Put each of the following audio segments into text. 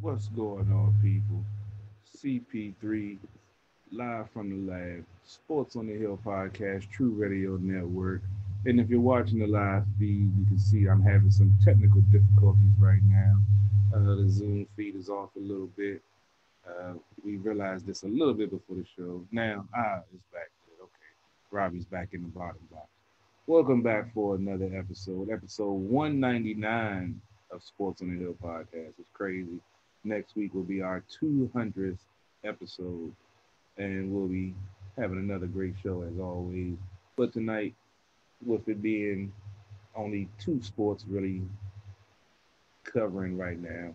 What's going on, people? CP3, live from the lab, Sports on the Hill podcast, True Radio Network. And if you're watching the live feed, you can see I'm having some technical difficulties right now. The Zoom feed is off a little bit. Uh, we realized this a little bit before the show. Now, it's back good. Okay. Robbie's back in the bottom box. Welcome back for another episode 199 of Sports on the Hill podcast. It's crazy. Next week will be our 200th episode, and we'll be having another great show as always. But tonight, with it being only two sports really covering right now,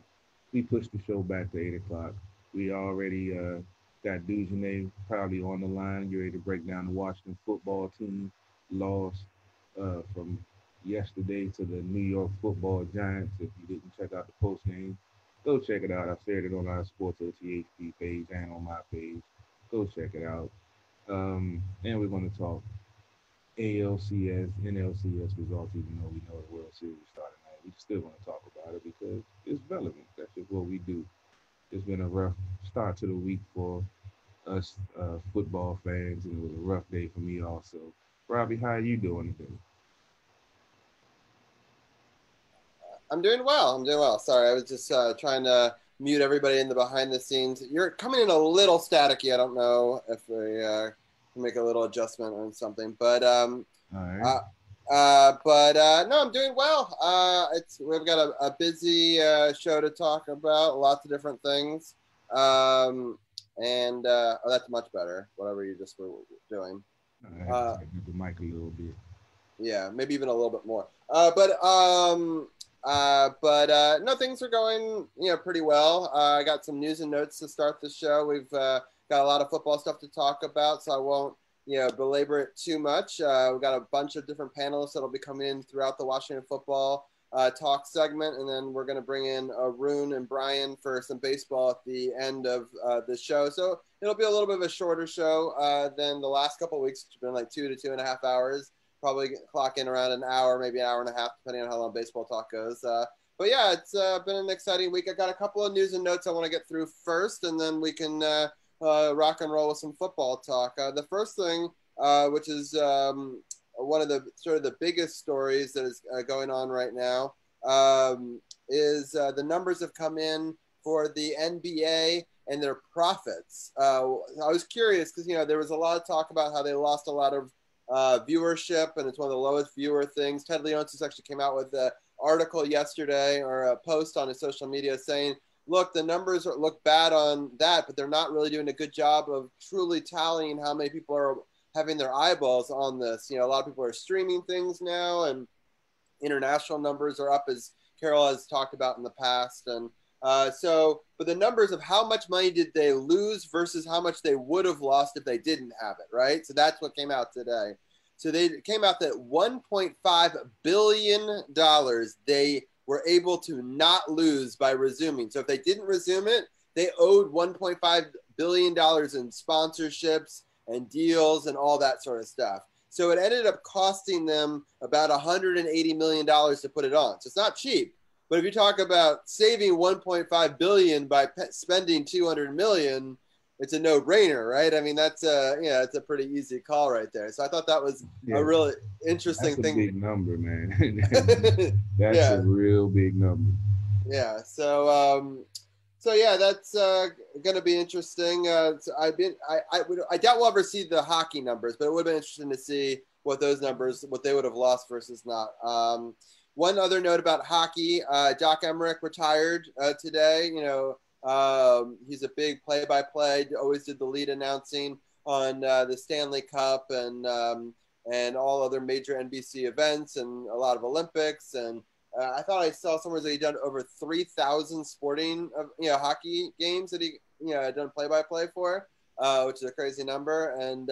we pushed the show back to 8 o'clock. We already got Dujane probably on the line. You're ready to break down the Washington football team loss from yesterday to the New York Football Giants. If you didn't check out the post game, go check it out. I shared it on our SportsOTHP page and on my page. Go check it out. And we're going to talk ALCS, NLCS results, even though we know the World Series started tonight. We're still going to talk about it because it's relevant. That's just what we do. It's been a rough start to the week for us football fans, and it was a rough day for me also. Robbie, how are you doing today? I'm doing well. Sorry, I was just trying to mute everybody in the behind the scenes. You're coming in a little staticky. I don't know if we can make a little adjustment on something, but All right. no, I'm doing well. We've got a busy show to talk about, lots of different things, and that's much better. Whatever you just were doing. I had to tighten up the mic a little bit. Yeah, maybe even a little bit more. No, things are going, pretty well. I got some news and notes to start the show. We've got a lot of football stuff to talk about, so I won't, belabor it too much. We've got a bunch of different panelists that'll be coming in throughout the Washington football talk segment, and then we're going to bring in Arun and Brian for some baseball at the end of the show. So it'll be a little bit of a shorter show than the last couple of weeks. It's been like 2 to 2.5 hours. Probably clock in around an hour, maybe an hour and a half, depending on how long baseball talk goes. But yeah, it's been an exciting week. I got a couple of news and notes I want to get through first, and then we can rock and roll with some football talk. The first thing, which is one of the sort of the biggest stories that is going on right now, is the numbers have come in for the NBA and their profits. I was curious because, there was a lot of talk about how they lost a lot of viewership, and it's one of the lowest viewer things. Ted Leonsis actually came out with an article yesterday, or a post on his social media saying, look, the numbers look bad on that, but they're not really doing a good job of truly tallying how many people are having their eyeballs on this. A lot of people are streaming things now, and international numbers are up, as Carol has talked about in the past. And but the numbers of how much money did they lose versus how much they would have lost if they didn't have it, right? So that's what came out today. So they came out that $1.5 billion they were able to not lose by resuming. So if they didn't resume it, they owed $1.5 billion in sponsorships and deals and all that sort of stuff. So it ended up costing them about $180 million to put it on. So it's not cheap. But if you talk about saving 1.5 billion by spending 200 million, it's a no-brainer, right? I mean, it's a pretty easy call right there. So I thought that was a really interesting thing. That's a big number, man. That's a real big number. Yeah. So yeah, that's going to be interesting. I doubt we'll ever see the hockey numbers, but it would have been interesting to see what they would have lost versus not. One other note about hockey, Doc Emmerich retired today. He's a big play-by-play, always did the lead announcing on the Stanley Cup and all other major NBC events and a lot of Olympics. And I thought I saw somewhere that he'd done over 3,000 sporting, hockey games that he, had done play-by-play for, which is a crazy number. And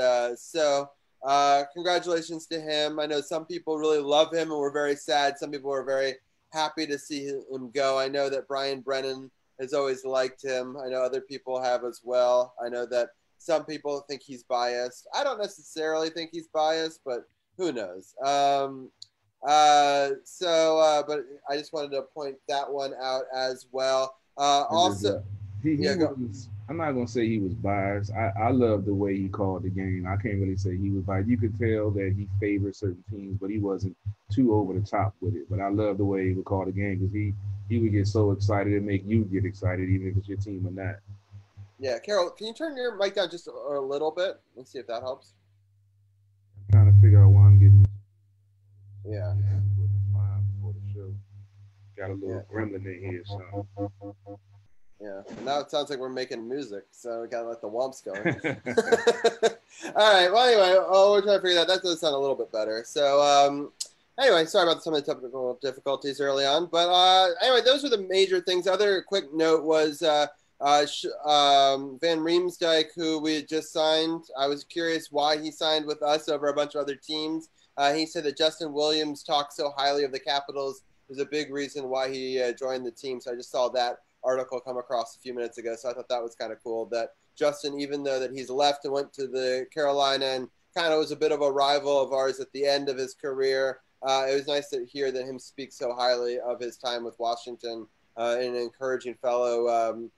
congratulations to him. I know some people really love him and were very sad. Some people were very happy to see him go. I know that Brian Brennan has always liked him. I know other people have as well. I know that some people think he's biased. I don't necessarily think he's biased, but who knows? But I just wanted to point that one out as well. I just Also, he yeah, go. was. I'm not gonna say he was biased. I love the way he called the game. I can't really say he was biased. You could tell that he favored certain teams, but he wasn't too over the top with it. But I love the way he would call the game because he would get so excited and make you get excited, even if it's your team or not. Yeah, Carol, can you turn your mic down just a little bit? Let's see if that helps. I'm trying to figure out why I'm getting Yeah, before the show. Got a little yeah, gremlin in here, so. yeah. And now it sounds like we're making music, so we gotta let the wumps going. All right. Well, anyway, we're trying to figure that. That does sound a little bit better. So, anyway, sorry about some of the technical difficulties early on, but anyway, those were the major things. Other quick note was Van Riemsdyk, who we had just signed. I was curious why he signed with us over a bunch of other teams. He said that Justin Williams talked so highly of the Capitals was a big reason why he joined the team. So I just saw that article come across a few minutes ago. So I thought that was kind of cool that Justin, even though that he's left and went to the Carolina and kind of was a bit of a rival of ours at the end of his career, it was nice to hear that him speak so highly of his time with Washington and encouraging fellow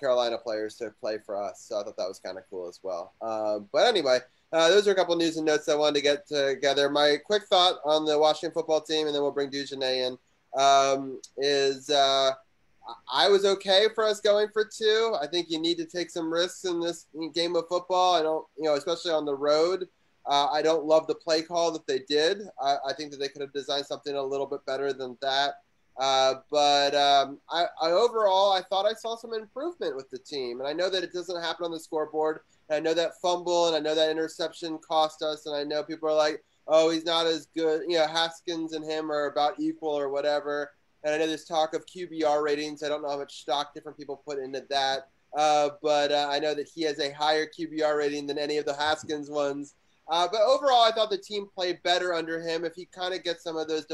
Carolina players to play for us. So I thought that was kind of cool as well. But anyway, those are a couple of news and notes I wanted to get together. My quick thought on the Washington football team, and then we'll bring Dugenais in, is I was okay for us going for 2. I think you need to take some risks in this game of football. I don't, especially on the road. I don't love the play call that they did. I think that they could have designed something a little bit better than that. But I overall, I thought I saw some improvement with the team. And I know that it doesn't happen on the scoreboard. And I know that fumble and I know that interception cost us. And I know people are like, oh, he's not as good. Haskins and him are about equal or whatever. And I know there's talk of QBR ratings. I don't know how much stock different people put into that. But I know that he has a higher QBR rating than any of the Haskins ones. But overall, I thought the team played better under him. If he kind of gets some of those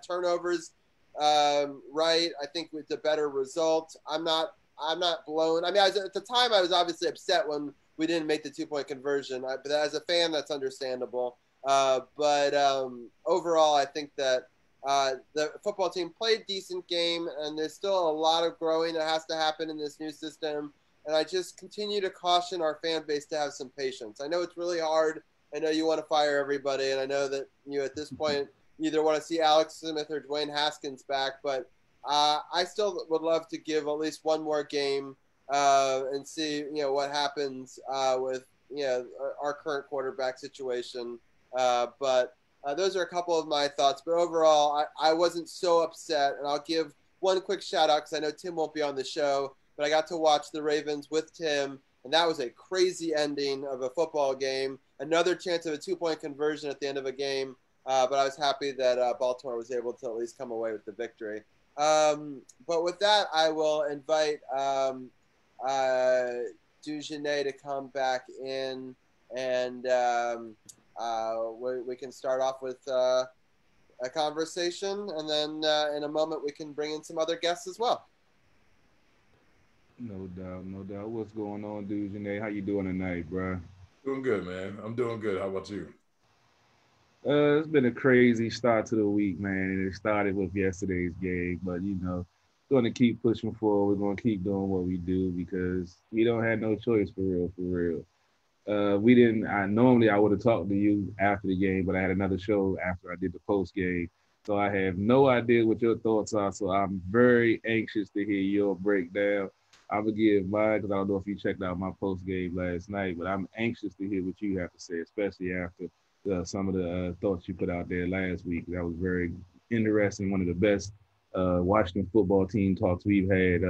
turnovers right, I think it's a better result. I'm not blown. I mean, at the time, I was obviously upset when we didn't make the 2-point conversion. But as a fan, that's understandable. But overall, I think that the football team played decent game, and there's still a lot of growing that has to happen in this new system. And I just continue to caution our fan base to have some patience. I know it's really hard. I know you want to fire everybody, and I know that you at this point either want to see Alex Smith or Dwayne Haskins back. But I still would love to give at least one more game and see what happens with our current quarterback situation. But those are a couple of my thoughts. But overall, I wasn't so upset. And I'll give one quick shout out because I know Tim won't be on the show. But I got to watch the Ravens with Tim, and that was a crazy ending of a football game. Another chance of a 2-point conversion at the end of a game. But I was happy that Baltimore was able to at least come away with the victory. But with that, I will invite Dugenais to come back in, and we can start off with a conversation, and then in a moment we can bring in some other guests as well. No doubt, no doubt. What's going on, Dugenais? How you doing tonight, bro? Doing good, man. I'm doing good. How about you? It's been a crazy start to the week, man. And it started with yesterday's game, but going to keep pushing forward. We're going to keep doing what we do because we don't have no choice for real, for real. We didn't. Normally I would have talked to you after the game, but I had another show after I did the post game, so I have no idea what your thoughts are. So I'm very anxious to hear your breakdown. I'm gonna give mine because I don't know if you checked out my post game last night, but I'm anxious to hear what you have to say, especially after some of the thoughts you put out there last week. That was very interesting. One of the best Washington football team talks we've had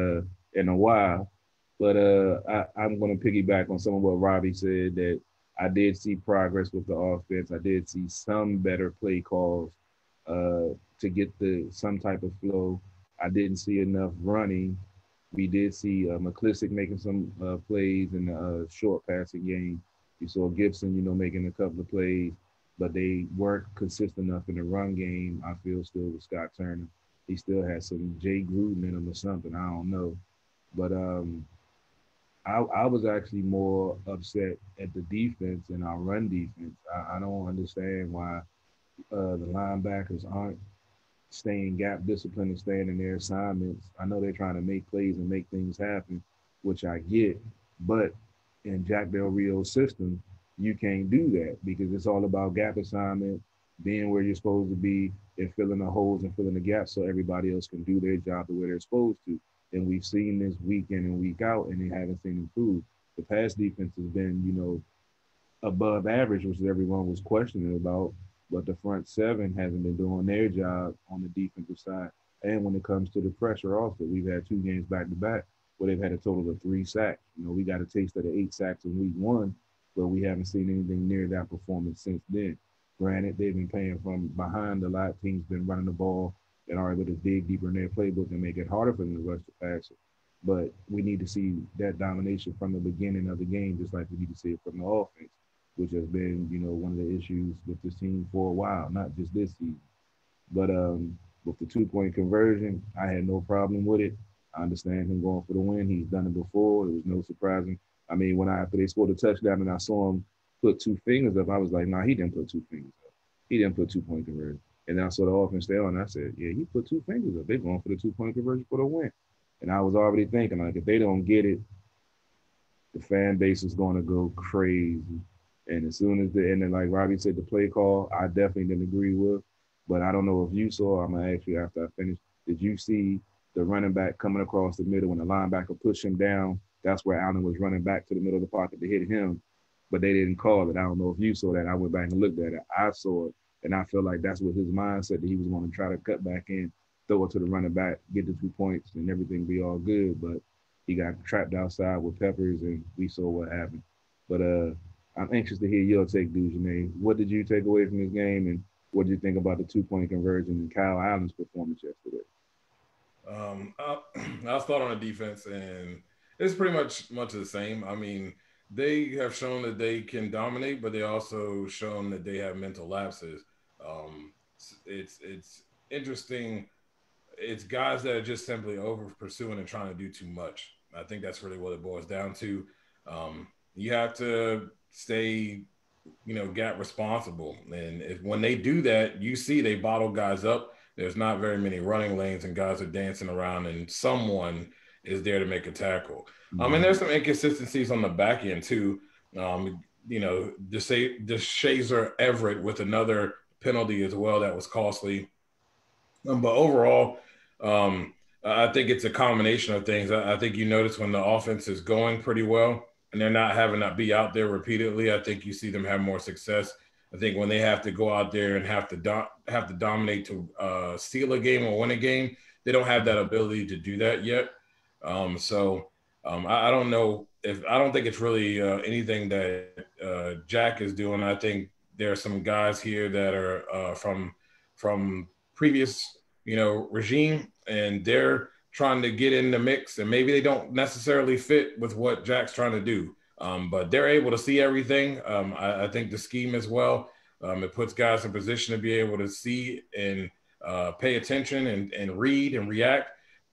in a while. But I'm going to piggyback on some of what Robbie said that I did see progress with the offense. I did see some better play calls to get some type of flow. I didn't see enough running. We did see McClissick making some plays in the short passing game. You saw Gibson, making a couple of plays, but they weren't consistent enough in the run game. I feel still with Scott Turner. He still has some Jay Gruden in him or something. I don't know. But I was actually more upset at the defense and our run defense. I don't understand why the linebackers aren't staying gap disciplined and staying in their assignments. I know they're trying to make plays and make things happen, which I get. But in Jack Del Rio's system, you can't do that because it's all about gap assignment, being where you're supposed to be, and filling the holes and filling the gaps so everybody else can do their job the way they're supposed to. And we've seen this week in and week out, and they haven't seen improve. The pass defense has been, above average, which everyone was questioning about. But the front seven hasn't been doing their job on the defensive side. And when it comes to the pressure, also, we've had 2 games back to back where they've had a total of 3 sacks. We got a taste of the 8 sacks in week one, but we haven't seen anything near that performance since then. Granted, they've been playing from behind a lot. Teams been running the ball and are able to dig deeper in their playbook and make it harder for them to rush the passer. But we need to see that domination from the beginning of the game, just like we need to see it from the offense, which has been, one of the issues with this team for a while, not just this season. But with the 2-point conversion, I had no problem with it. I understand him going for the win. He's done it before. There was no surprising. I mean, after they scored a touchdown and I saw him put 2 fingers up, I was like, nah, he didn't put 2 fingers up. He didn't put 2-point conversion. And then I saw the offense stay on. And I said, yeah, he put 2 fingers up. They're going for the 2-point conversion for the win. And I was already thinking, like, if they don't get it, the fan base is going to go crazy. And as soon as and then like Robbie said, the play call, I definitely didn't agree with. But I don't know if you saw, I'm going to ask you after I finish, did you see the running back coming across the middle when the linebacker pushed him down? That's where Allen was running back to the middle of the pocket to hit him, but they didn't call it. I don't know if you saw that. I went back and looked at it. I saw it, and I feel like that's what his mindset that he was going to try to cut back in, throw it to the running back, get the 2 points, and everything be all good. But he got trapped outside with Peppers, and we saw what happened. But I'm anxious to hear your take, Dujane. What did you take away from this game, and what did you think about the 2-point conversion and Kyle Allen's performance yesterday? I'll start on the defense, and it's pretty much the same. I mean, they have shown that they can dominate, but they also shown that they have mental lapses. It's interesting. It's guys that are just simply over pursuing and trying to do too much. I think that's really what it boils down to. You have to stay, gap responsible. And when they do that, you see they bottle guys up. There's not very many running lanes and guys are dancing around and someone is there to make a tackle. And there's some inconsistencies on the back end too. Shazer Everett with another penalty as well that was costly. But overall, I think it's a combination of things. I think you notice when the offense is going pretty well and they're not having to be out there repeatedly, I think you see them have more success. I think when they have to go out there and have to dominate to steal a game or win a game, they don't have that ability to do that yet. I don't know I don't think it's really anything that Jack is doing. I think there are some guys here that are from previous, regime, and they're trying to get in the mix, and maybe they don't necessarily fit with what Jack's trying to do. But they're able to see everything. I think the scheme as well, it puts guys in position to be able to see and pay attention and read and react.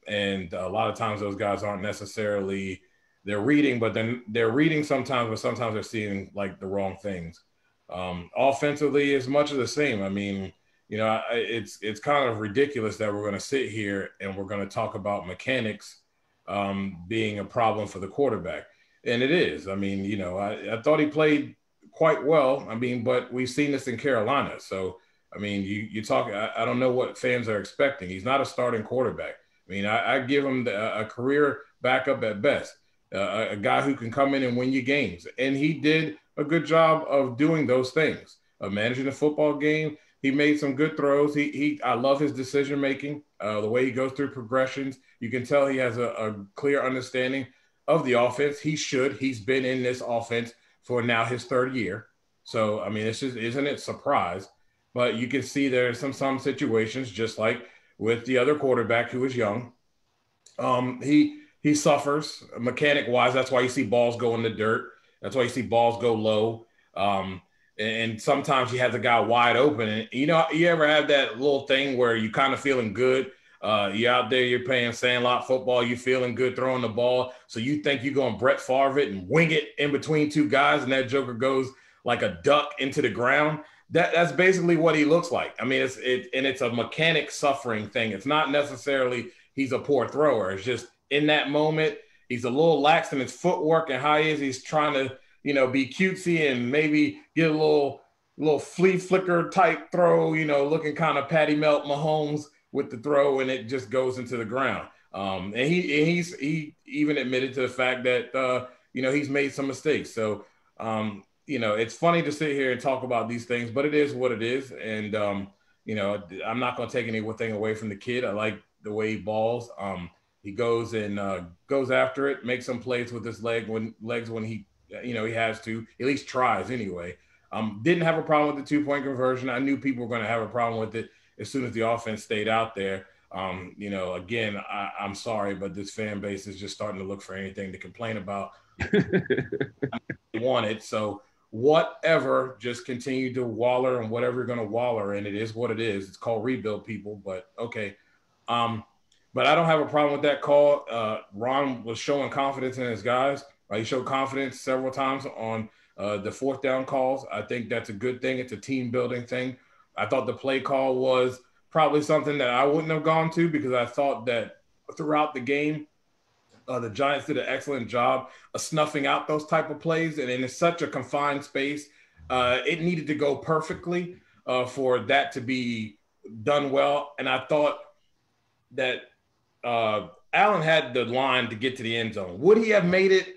And a lot of times those guys aren't necessarily, they're reading, but then they're reading sometimes, but sometimes they're seeing like the wrong things. Offensively, it's much of the same. I mean, it's kind of ridiculous that we're going to sit here and we're going to talk about mechanics being a problem for the quarterback. And it is. I mean, I thought he played quite well. I mean, but we've seen this in Carolina. So, I mean, you talk, I don't know what fans are expecting. He's not a starting quarterback. I mean, I give him a career backup at best, a guy who can come in and win you games. And he did a good job of doing those things, of managing the football game. He made some good throws. I love his decision-making, the way he goes through progressions. You can tell he has a clear understanding of the offense. He's been in this offense for now his third year. So, I mean, it's just, isn't it surprise? But you can see there's some situations, just like with the other quarterback who is young. He suffers mechanic-wise. That's why you see balls go in the dirt. That's why you see balls go low. And sometimes you have the guy wide open. And, you ever have that little thing where you kind of feeling good? You're out there, you're playing sandlot football, you feeling good throwing the ball. So you think you're going to Brett Favre it and wing it in between two guys, and that joker goes like a duck into the ground. That's basically what he looks like. I mean, it's a mechanic suffering thing. It's not necessarily he's a poor thrower. It's just in that moment, he's a little lax in his footwork and how he's trying to, be cutesy and maybe get a little flea flicker type throw, looking kind of Patty Melt Mahomes with the throw, and it just goes into the ground. And he even admitted to the fact that he's made some mistakes. So it's funny to sit here and talk about these things, but it is what it is. And I'm not going to take anything away from the kid. I like the way he balls. He goes and goes after it, makes some plays with his legs when he has to, at least tries anyway. Didn't have a problem with the 2-point conversion. I knew people were going to have a problem with it as soon as the offense stayed out there. Again, I'm sorry, but this fan base is just starting to look for anything to complain about. They want it. So whatever, just continue to waller and whatever you're going to waller in. It is what it is. It's called rebuild, people, but okay. But I don't have a problem with that call. Ron was showing confidence in his guys. He showed confidence several times on the 4th down calls. I think that's a good thing. It's a team building thing. I thought the play call was probably something that I wouldn't have gone to, because I thought that throughout the game, the Giants did an excellent job of snuffing out those type of plays. And in such a confined space, it needed to go perfectly for that to be done well. And I thought that Allen had the line to get to the end zone. Would he have made it?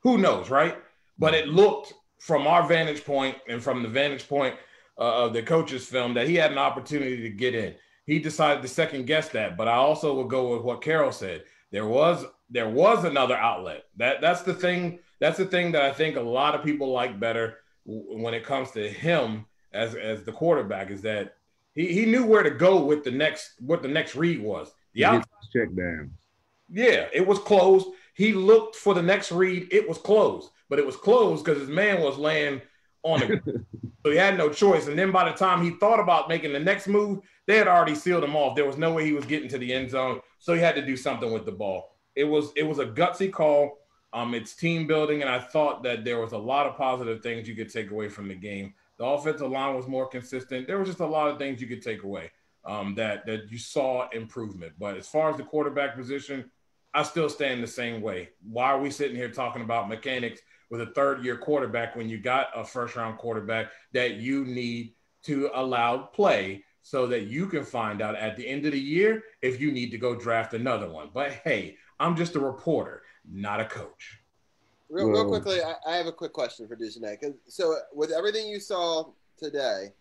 Who knows, right? But it looked from our vantage point and from the vantage point of the coach's film that he had an opportunity to get in. He decided to second guess that. But I also would go with what Carol said. There was another outlet. That's the thing. That's the thing that I think a lot of people like better when it comes to him as the quarterback, is that he knew where to go with what the next read was. The outside check down. Yeah, it was closed. He looked for the next read. It was closed, but it was closed because his man was laying on it. So he had no choice. And then by the time he thought about making the next move, they had already sealed him off. There was no way he was getting to the end zone. So he had to do something with the ball. It was a gutsy call. It's team building, and I thought that there was a lot of positive things you could take away from the game. The offensive line was more consistent. There was just a lot of things you could take away that you saw improvement. But as far as the quarterback position, I still stand the same way. Why are we sitting here talking about mechanics with a third-year quarterback when you got a first-round quarterback that you need to allow play so that you can find out at the end of the year if you need to go draft another one? But, hey, I'm just a reporter, not a coach. Real quickly, I have a quick question for Dujanet. So with everything you saw today,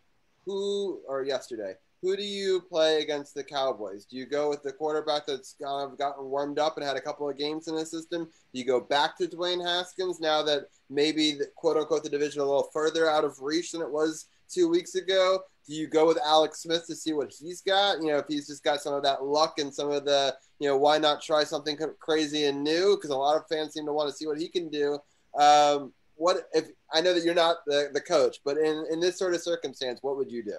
yesterday, who do you play against the Cowboys? Do you go with the quarterback that's kind of gotten warmed up and had a couple of games in the system? Do you go back to Dwayne Haskins now that maybe, quote-unquote, the division a little further out of reach than it was 2 weeks ago? Do you go with Alex Smith to see what he's got? If he's just got some of that luck and some of the, why not try something crazy and new? Because a lot of fans seem to want to see what he can do. What if I know that you're not the coach, but in this sort of circumstance, what would you do?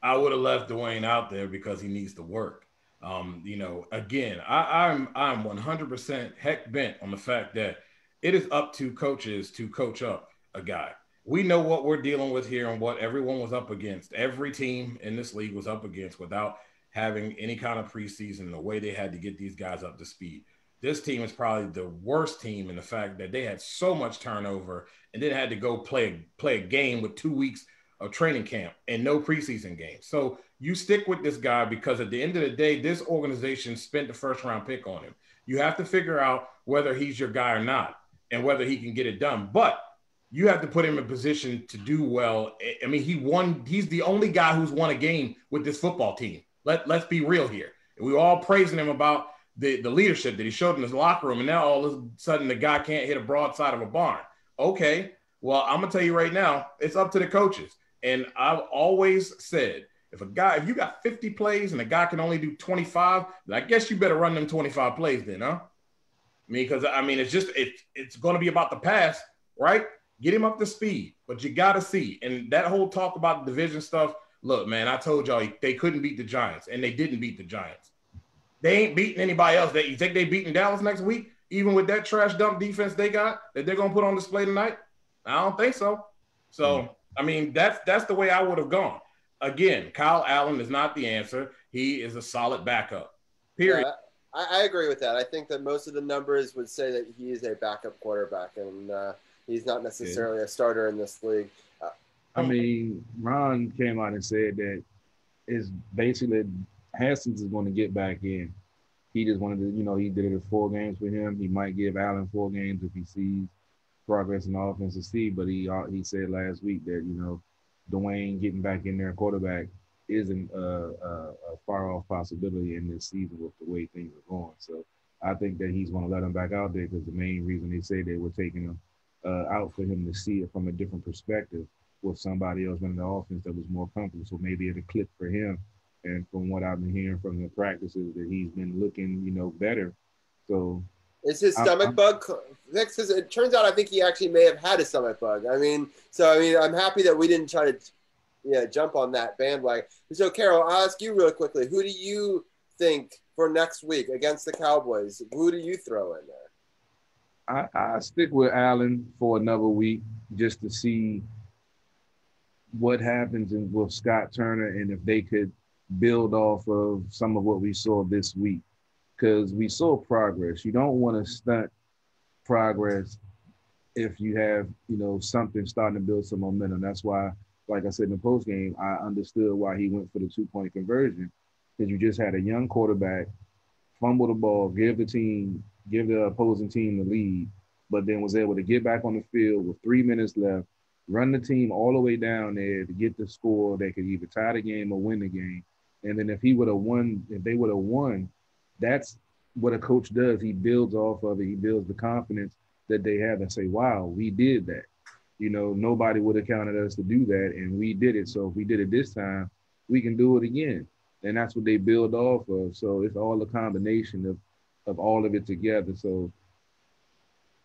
I would have left Dwayne out there because he needs to work. Again, I'm 100% heck bent on the fact that it is up to coaches to coach up a guy. We know what we're dealing with here and what everyone was up against. Every team in this league was up against without having any kind of preseason, the way they had to get these guys up to speed. This team is probably the worst team in the fact that they had so much turnover and then had to go play a game with 2 weeks of training camp and no preseason games. So you stick with this guy because at the end of the day, this organization spent the first round pick on him. You have to figure out whether he's your guy or not and whether he can get it done. But you have to put him in position to do well. I mean, he's the only guy who's won a game with this football team. Let's be real here. We were all praising him about the leadership that he showed in his locker room. And now all of a sudden the guy can't hit a broadside of a barn. Okay. Well, I'm going to tell you right now, it's up to the coaches. And I've always said, if you got 50 plays and a guy can only do 25, I guess you better run them 25 plays then, huh? Because it's going to be about the pass, right? Get him up to speed, but you got to see. And that whole talk about the division stuff, look, man, I told y'all they couldn't beat the Giants, and they didn't beat the Giants. They ain't beating anybody else. You think they beating Dallas next week, even with that trash dump defense they got that they're going to put on display tonight? I don't think so. So I mean, that's the way I would have gone. Again, Kyle Allen is not the answer. He is a solid backup. Period. Yeah, I agree with that. I think that most of the numbers would say that he is a backup quarterback, and he's not necessarily a starter in this league. I mean, Ron came out and said that it's basically Haskins is going to get back in. He just wanted to, he did it as 4 games for him. He might give Allen 4 games if he sees progress in the offensive seed, but he said last week that, Dwayne getting back in there quarterback isn't a far off possibility in this season with the way things are going. So I think that he's going to let him back out there because the main reason they say they were taking him out for him to see it from a different perspective with somebody else in the offense that was more comfortable. So maybe it'll click for him. And from what I've been hearing from the practices, that he's been looking, better. So is his stomach bug fixed? Because it turns out I think he actually may have had a stomach bug. I'm happy that we didn't try to jump on that bandwagon. So, Carol, I'll ask you real quickly, who do you think for next week against the Cowboys, who do you throw in there? I stick with Allen for another week just to see what happens with Scott Turner and if they could build off of some of what we saw this week. Because we saw progress. You don't want to stunt progress if you have, something starting to build some momentum. That's why, like I said in the postgame, I understood why he went for the 2-point conversion, because you just had a young quarterback fumble the ball, give the opposing team the lead, but then was able to get back on the field with 3 minutes left, run the team all the way down there to get the score that could either tie the game or win the game. And then if they would have won, that's what a coach does. He builds off of it. He builds the confidence that they have and say, wow, we did that. Nobody would have counted us to do that, and we did it. So if we did it this time, we can do it again. And that's what they build off of. So it's all a combination of all of it together. So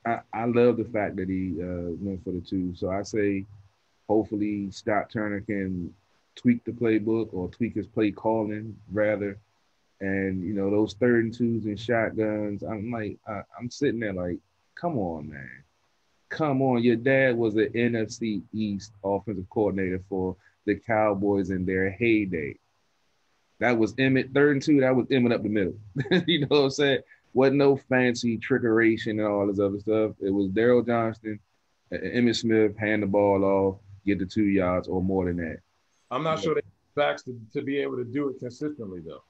I love the fact that he went for the 2. So I say hopefully Scott Turner can tweak the playbook or tweak his play calling rather. And, those 3rd and 2s and shotguns, I'm sitting there like, come on, man. Come on. Your dad was an NFC East offensive coordinator for the Cowboys in their heyday. That was Emmett, 3rd and 2, that was Emmett up the middle. You know what I'm saying? Wasn't no fancy trickeration and all this other stuff. It was Daryl Johnston, Emmitt Smith, hand the ball off, get the 2 yards or more than that. I'm not sure they have backs to be able to do it consistently, though.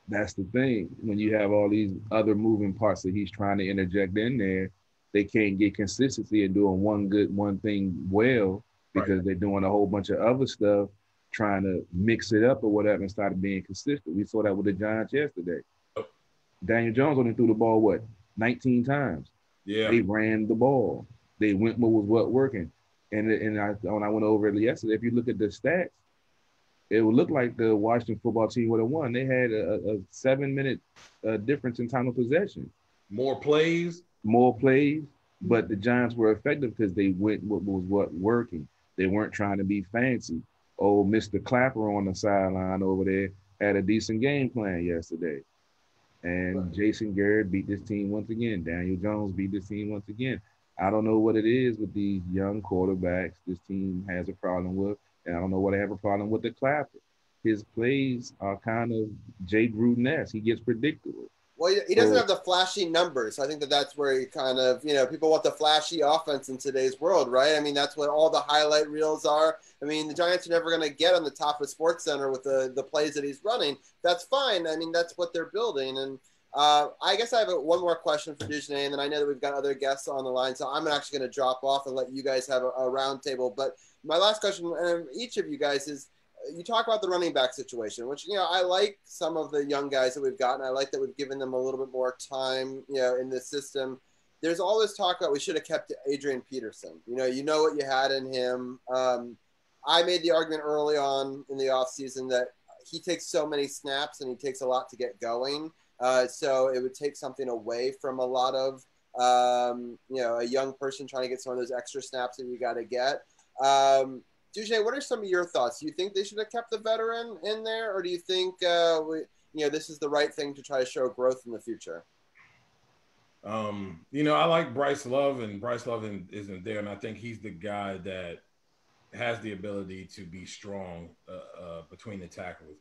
That's the thing. When you have all these other moving parts that he's trying to interject in there, they can't get consistency in doing one thing well because they're doing a whole bunch of other stuff, trying to mix it up or whatever instead of being consistent. We saw that with the Giants yesterday. Yep. Daniel Jones only threw the ball, 19 times? Yeah. They ran the ball. They went what was working. And when I went over it yesterday, if you look at the stats, it would look like the Washington football team would have won. They had a 7-minute difference in time of possession. More plays, but the Giants were effective because they went what was working. They weren't trying to be fancy. Oh, Mr. Clapper on the sideline over there had a decent game plan yesterday. And Jason Garrett beat this team once again. Daniel Jones beat this team once again. I don't know what it is with these young quarterbacks this team has a problem with. And I don't know what I have a problem with the Clapper. His plays are kind of Jay Gruden-esque. He gets predictable. Well, he doesn't have the flashy numbers. I think that's where he kind of, people want the flashy offense in today's world, right? That's what all the highlight reels are. The Giants are never going to get on the top of SportsCenter with the plays that he's running. That's fine. That's what they're building. And I guess I have one more question for Dujane, and then I know that we've got other guests on the line, so I'm actually going to drop off and let you guys have a round table. But my last question, each of you guys, is you talk about the running back situation, which, I like some of the young guys that we've gotten. I like that we've given them a little bit more time, in the system. There's all this talk about we should have kept Adrian Peterson. You know what you had in him. I made the argument early on in the offseason that he takes so many snaps and he takes a lot to get going. So it would take something away from a lot of, a young person trying to get some of those extra snaps that you got to get. Dujane, what are some of your thoughts? Do you think they should have kept the veteran in there, or do you think this is the right thing to try to show growth in the future? I like Bryce Love, and Bryce Love isn't there, and I think he's the guy that has the ability to be strong between the tackles.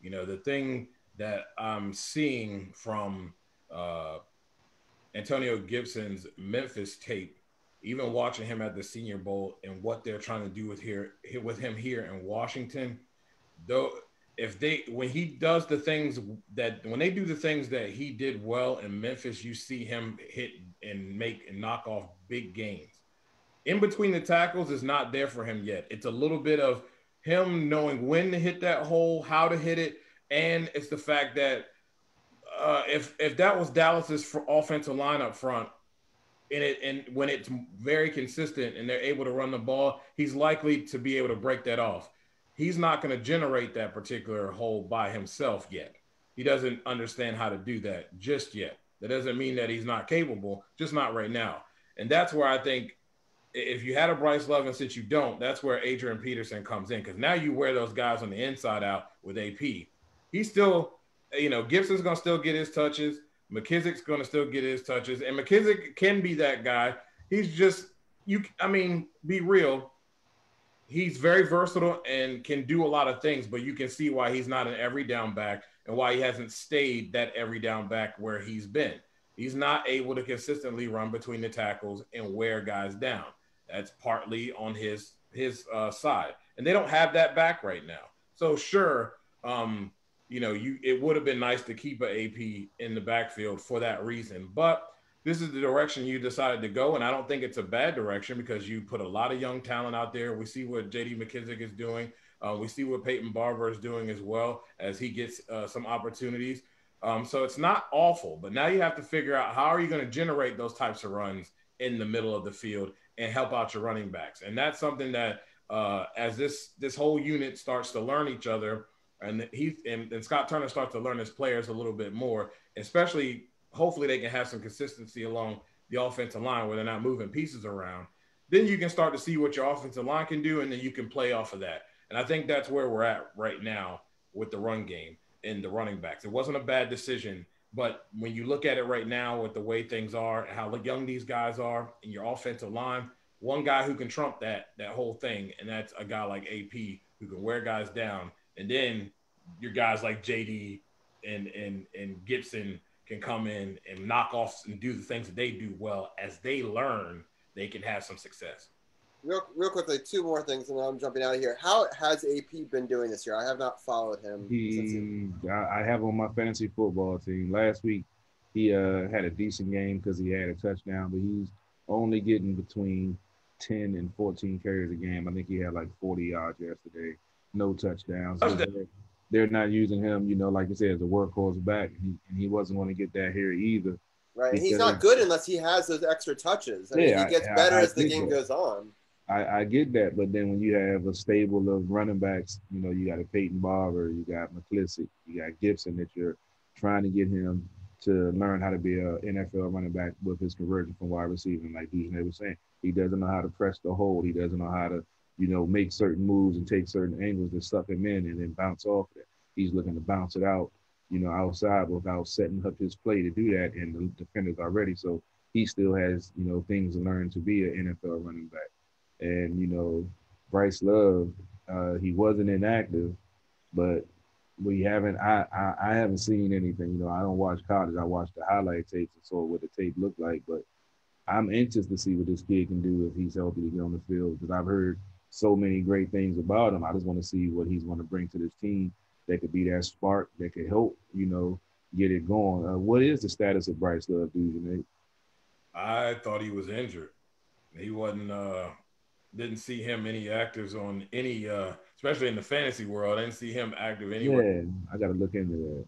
The thing that I'm seeing from uh, Antonio Gibson's Memphis tape, even watching him at the Senior Bowl and what they're trying to do with him here in Washington, though, if they when he does the things that when they do the things that he did well in Memphis, you see him hit and make and knock off big games. In between the tackles is not there for him yet. It's a little bit of him knowing when to hit that hole, how to hit it, and it's the fact that if that was Dallas's offensive line up front, and when it's very consistent and they're able to run the ball, he's likely to be able to break that off. He's not going to generate that particular hole by himself yet. He doesn't understand how to do that just yet. That doesn't mean that he's not capable, just not right now. And that's where I think if you had a Bryce Love and since you don't, that's where Adrian Peterson comes in, because now you wear those guys on the inside out with AP. He's still, Gibson's going to still get his touches. McKissick's going to still get his touches, and McKissick can be that guy. He's just be real. He's very versatile and can do a lot of things, but you can see why he's not an every down back and why he hasn't stayed that every down back where he's been. He's not able to consistently run between the tackles and wear guys down. That's partly on his side, and they don't have that back right now. So sure, it would have been nice to keep an AP in the backfield for that reason, but this is the direction you decided to go, and I don't think it's a bad direction because you put a lot of young talent out there. We see what J.D. McKissick is doing. We see what Peyton Barber is doing as well as he gets some opportunities. So it's not awful, but now you have to figure out how are you going to generate those types of runs in the middle of the field and help out your running backs. And that's something that as this whole unit starts to learn each other, and Scott Turner starts to learn his players a little bit more, especially hopefully they can have some consistency along the offensive line where they're not moving pieces around. Then you can start to see what your offensive line can do, and then you can play off of that. And I think that's where we're at right now with the run game and the running backs. It wasn't a bad decision, but when you look at it right now with the way things are, how young these guys are in your offensive line, one guy who can trump that whole thing, and that's a guy like AP who can wear guys down. And then your guys like JD and Gibson can come in and knock off and do the things that they do well. As they learn, they can have some success. Real quickly, two more things, and then I'm jumping out of here. How has AP been doing this year? I have not followed him. I have on my fantasy football team. Last week, he had a decent game because he had a touchdown, but he's only getting between 10 and 14 carries a game. I think he had like 40 yards yesterday. No touchdowns. They're not using him, like you said, as a workhorse back, and he wasn't going to get that here either. Right, and he's not good unless he has those extra touches. He gets better as the game goes on. I get that, but then when you have a stable of running backs, you got a Peyton Barber, you got McKissick, you got Gibson that you're trying to get him to learn how to be an NFL running back with his conversion from wide receiver. Like Dujan was saying, he doesn't know how to press the hold. He doesn't know how to make certain moves and take certain angles that suck him in and then bounce off it. He's looking to bounce it out, outside without setting up his play to do that, and the defenders are ready. So he still has, things to learn to be an NFL running back. And, Bryce Love, he wasn't inactive, but we haven't, I haven't seen anything. I don't watch college. I watch the highlight tapes and saw what the tape looked like, but I'm anxious to see what this kid can do if he's healthy to get on the field, because I've heard so many great things about him. I just want to see what he's going to bring to this team that could be that spark that could help, get it going. What is the status of Bryce Love, Dujan? I thought he was injured. He wasn't didn't see him any actives on any especially in the fantasy world. I didn't see him active anywhere. Yeah, I got to look into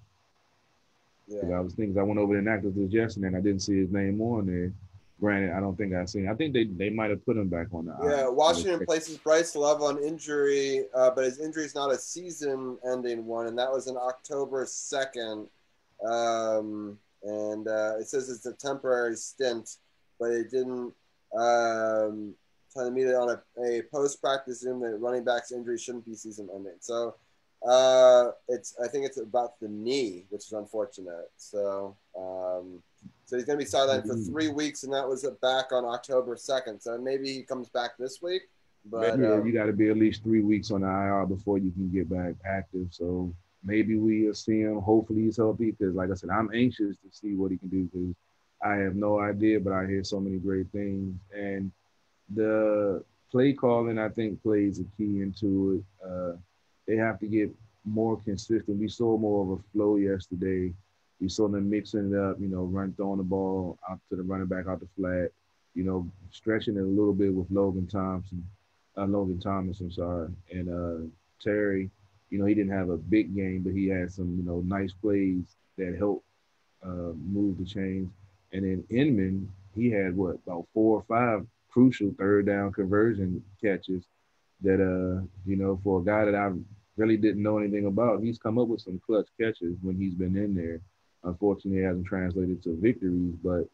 that. Yeah, I was thinking I went over the inactive list yesterday and I didn't see his name on there. Granted, I don't think I've seen. I think they might have put him back on the. Yeah, Washington places Bryce Love on injury, but his injury is not a season-ending one, and that was in October 2nd. And it says it's a temporary stint, but it didn't. Trying to meet it on a post-practice Zoom that running back's injury shouldn't be season-ending. So I think it's about the knee, which is unfortunate. So he's going to be sidelined for 3 weeks, and that was back on October 2nd. So maybe he comes back this week. But Yeah, you got to be at least 3 weeks on the IR before you can get back active. So maybe we'll see him. Hopefully he's healthy because, like I said, I'm anxious to see what he can do because I have no idea, but I hear so many great things. And the play calling, I think, plays a key into it. They have to get more consistent. We saw more of a flow yesterday. We saw them mixing it up, run throwing the ball out to the running back out the flat, stretching it a little bit with Logan Thomas, I'm sorry, and Terry. He didn't have a big game, but he had some, nice plays that helped move the chains. And then Inman, he had about 4 or 5 crucial third down conversion catches that for a guy that I really didn't know anything about, he's come up with some clutch catches when he's been in there. Unfortunately, it hasn't translated to victories, but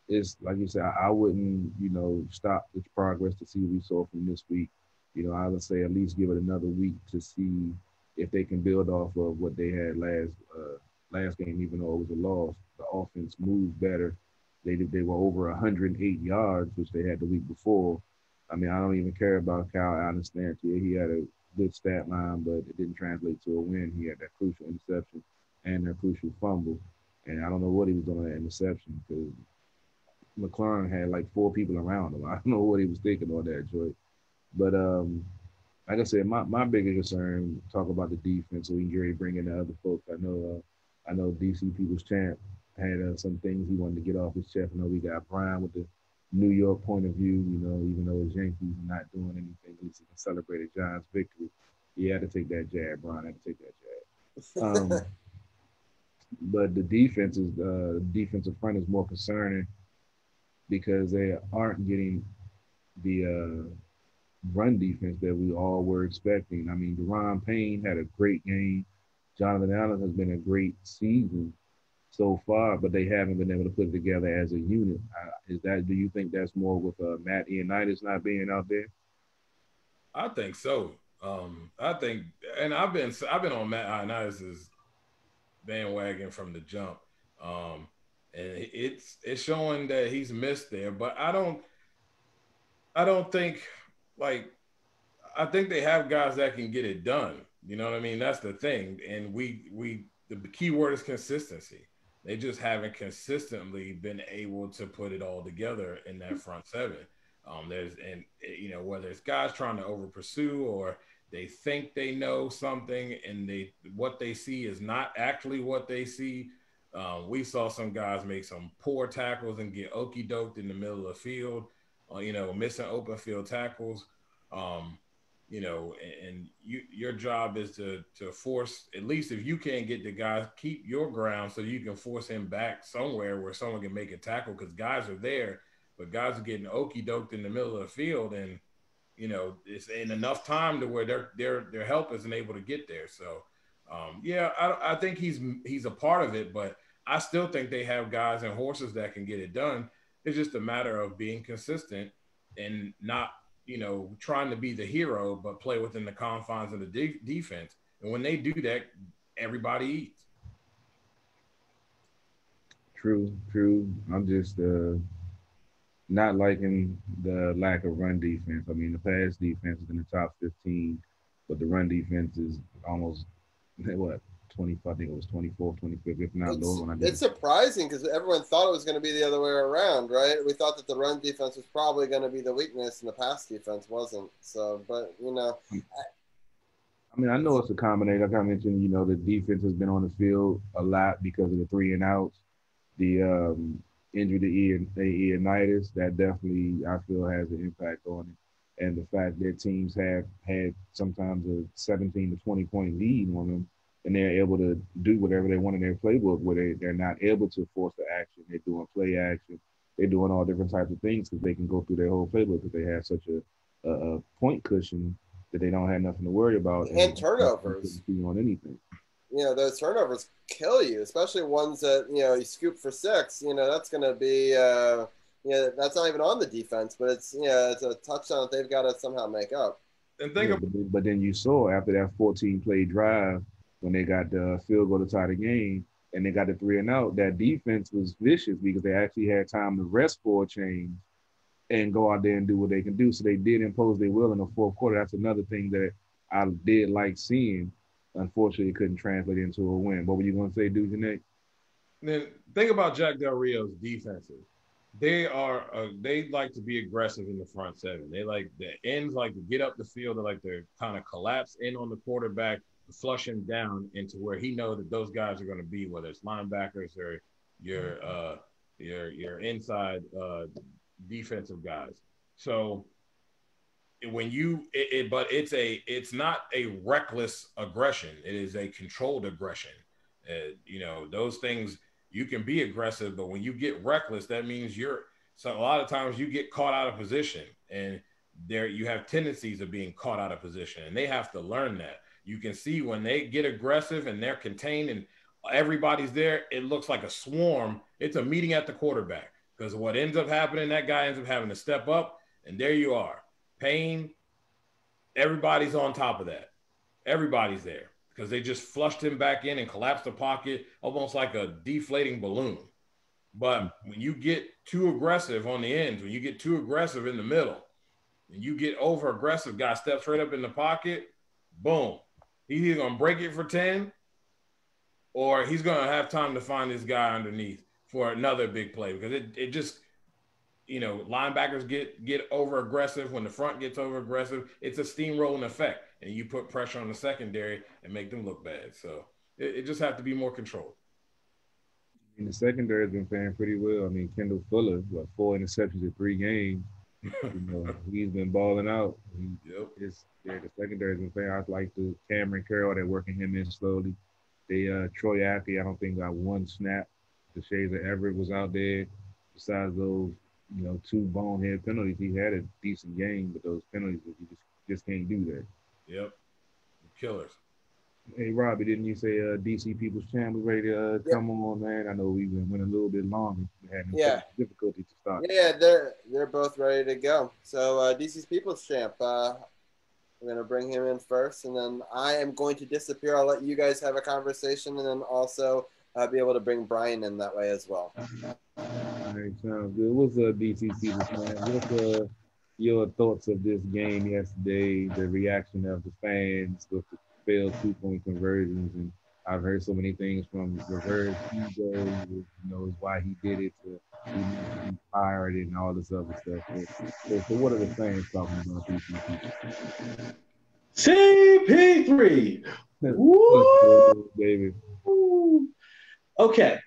it's like you said, I wouldn't, stop the progress to see what we saw from this week. I would say at least give it another week to see if they can build off of what they had last game, even though it was a loss. The offense moved better. They were over 108 yards, which they had the week before. I mean, I don't even care about Kyle Allen's stance here. He had a good stat line, but it didn't translate to a win. He had that crucial interception and that crucial fumble. And I don't know what he was doing on that interception because McLaurin had like 4 people around him. I don't know what he was thinking on that joint. But like I said, my bigger concern, talk about the defense, so we can get ready to bring in the other folks. I know DC People's Champ had some things he wanted to get off his chest. I know we got Brian with the New York point of view, even though his Yankees are not doing anything, at least he can celebrate a Giants victory. He had to take that jab, Brian had to take that jab. But the defensive front is more concerning because they aren't getting the run defense that we all were expecting. I mean, Deron Payne had a great game. Jonathan Allen has been a great season so far, but they haven't been able to put it together as a unit. Do you think that's more with Matt Ioannidis not being out there? I think so. I think, and I've been on Matt Ioannidis' bandwagon from the jump, and it's showing that he's missed there. But I don't think like I think they have guys that can get it done. You know what I mean? That's the thing. And the key word is consistency. They just haven't consistently been able to put it all together in that front seven. Whether it's guys trying to over pursue or they think they know something and what they see is not actually what they see. We saw some guys make some poor tackles and get okey doked in the middle of the field, missing open field tackles. Um, your job is to force, at least if you can't get the guys, keep your ground so you can force him back somewhere where someone can make a tackle because guys are there, but guys are getting okey doked in the middle of the field, and it's in enough time to where their help isn't able to get there. So I think he's a part of it, but I still think they have guys and horses that can get it done. It's just a matter of being consistent and not trying to be the hero, but play within the confines of the defense. And when they do that, everybody eats. True, true. I'm just not liking the lack of run defense. I mean, the pass defense is in the top 15, but the run defense is almost what 20. I think it was 24th, 25th, if not lower. When I did It's surprising because everyone thought it was going to be the other way around, right? We thought that the run defense was probably going to be the weakness, and the pass defense wasn't. So, but I mean, I know it's a combination. Like I mentioned, the defense has been on the field a lot because of the 3 and outs, the injury to Ianitis. That definitely, I feel, has an impact on it. And the fact that teams have had sometimes a 17 to 20 point lead on them, and they're able to do whatever they want in their playbook, where they're not able to force the action. They're doing play action. They're doing all different types of things because they can go through their whole playbook because they have such a point cushion that they don't have nothing to worry about. And turnovers. On anything. Those turnovers kill you, especially ones that, you scoop for 6. That's going to be, that's not even on the defense, but it's a touchdown that they've got to somehow make up. And but then you saw after that 14-play drive, when they got the field goal to tie the game and they got the 3 and out, that defense was vicious because they actually had time to rest for a change. and go out there and do what they can do. So they did impose their will in the fourth quarter. That's another thing that I did like seeing. Unfortunately, it couldn't translate into a win. What were you going to say, Dujanek? Then think about Jack Del Rio's defenses. They like to be aggressive in the front seven. They like the ends like to get up the field. They like to kind of collapse in on the quarterback, flush him down into where he knows that those guys are going to be, whether it's linebackers or your inside defensive guys. So when but it's not a reckless aggression. It is a controlled aggression. Those things, you can be aggressive, but when you get reckless, that means so a lot of times you get caught out of position, and there you have tendencies of being caught out of position, and they have to learn that. You can see when they get aggressive and they're contained and everybody's there, it looks like a swarm. It's a meeting at the quarterback, because what ends up happening, that guy ends up having to step up, and there you are. Payne, everybody's on top of that. Everybody's there because they just flushed him back in and collapsed the pocket almost like a deflating balloon. But when you get too aggressive on the ends, when you get too aggressive in the middle, and you get over aggressive, guy steps right up in the pocket, boom. He's either going to break it for 10 or he's going to have time to find this guy underneath for another big play, because it just – linebackers get over aggressive. When the front gets over aggressive, it's a steamrolling effect, and you put pressure on the secondary and make them look bad. So it just have to be more controlled. I mean, the secondary has been playing pretty well. I mean, Kendall Fuller, 4 interceptions in 3 games. He's been balling out. The secondary has been playing. I like the Cameron Carroll, they're working him in slowly. Troy Apke, I don't think got one snap. The Shades of Everett was out there. Besides those, 2 bonehead penalties, he had a decent game, but those penalties, you just can't do that. Yep. Killers. Hey, Robbie, didn't you say DC People's Champ was ready to come on, man? I know we went a little bit longer. We had difficulty to start. Yeah, they're both ready to go. So DC's People's Champ, we're going to bring him in first, and then I am going to disappear. I'll let you guys have a conversation, and then also be able to bring Brian in that way as well. All right, sounds good. What's up, DC People's Champ? What's your thoughts of this game yesterday, the reaction of the fans with the failed 2-point conversions? And I've heard so many things from reverse ego, is why he did it, to he needs to be fired and all this other stuff. So what are the fans talking about these people? CP3! Woo! David. Okay.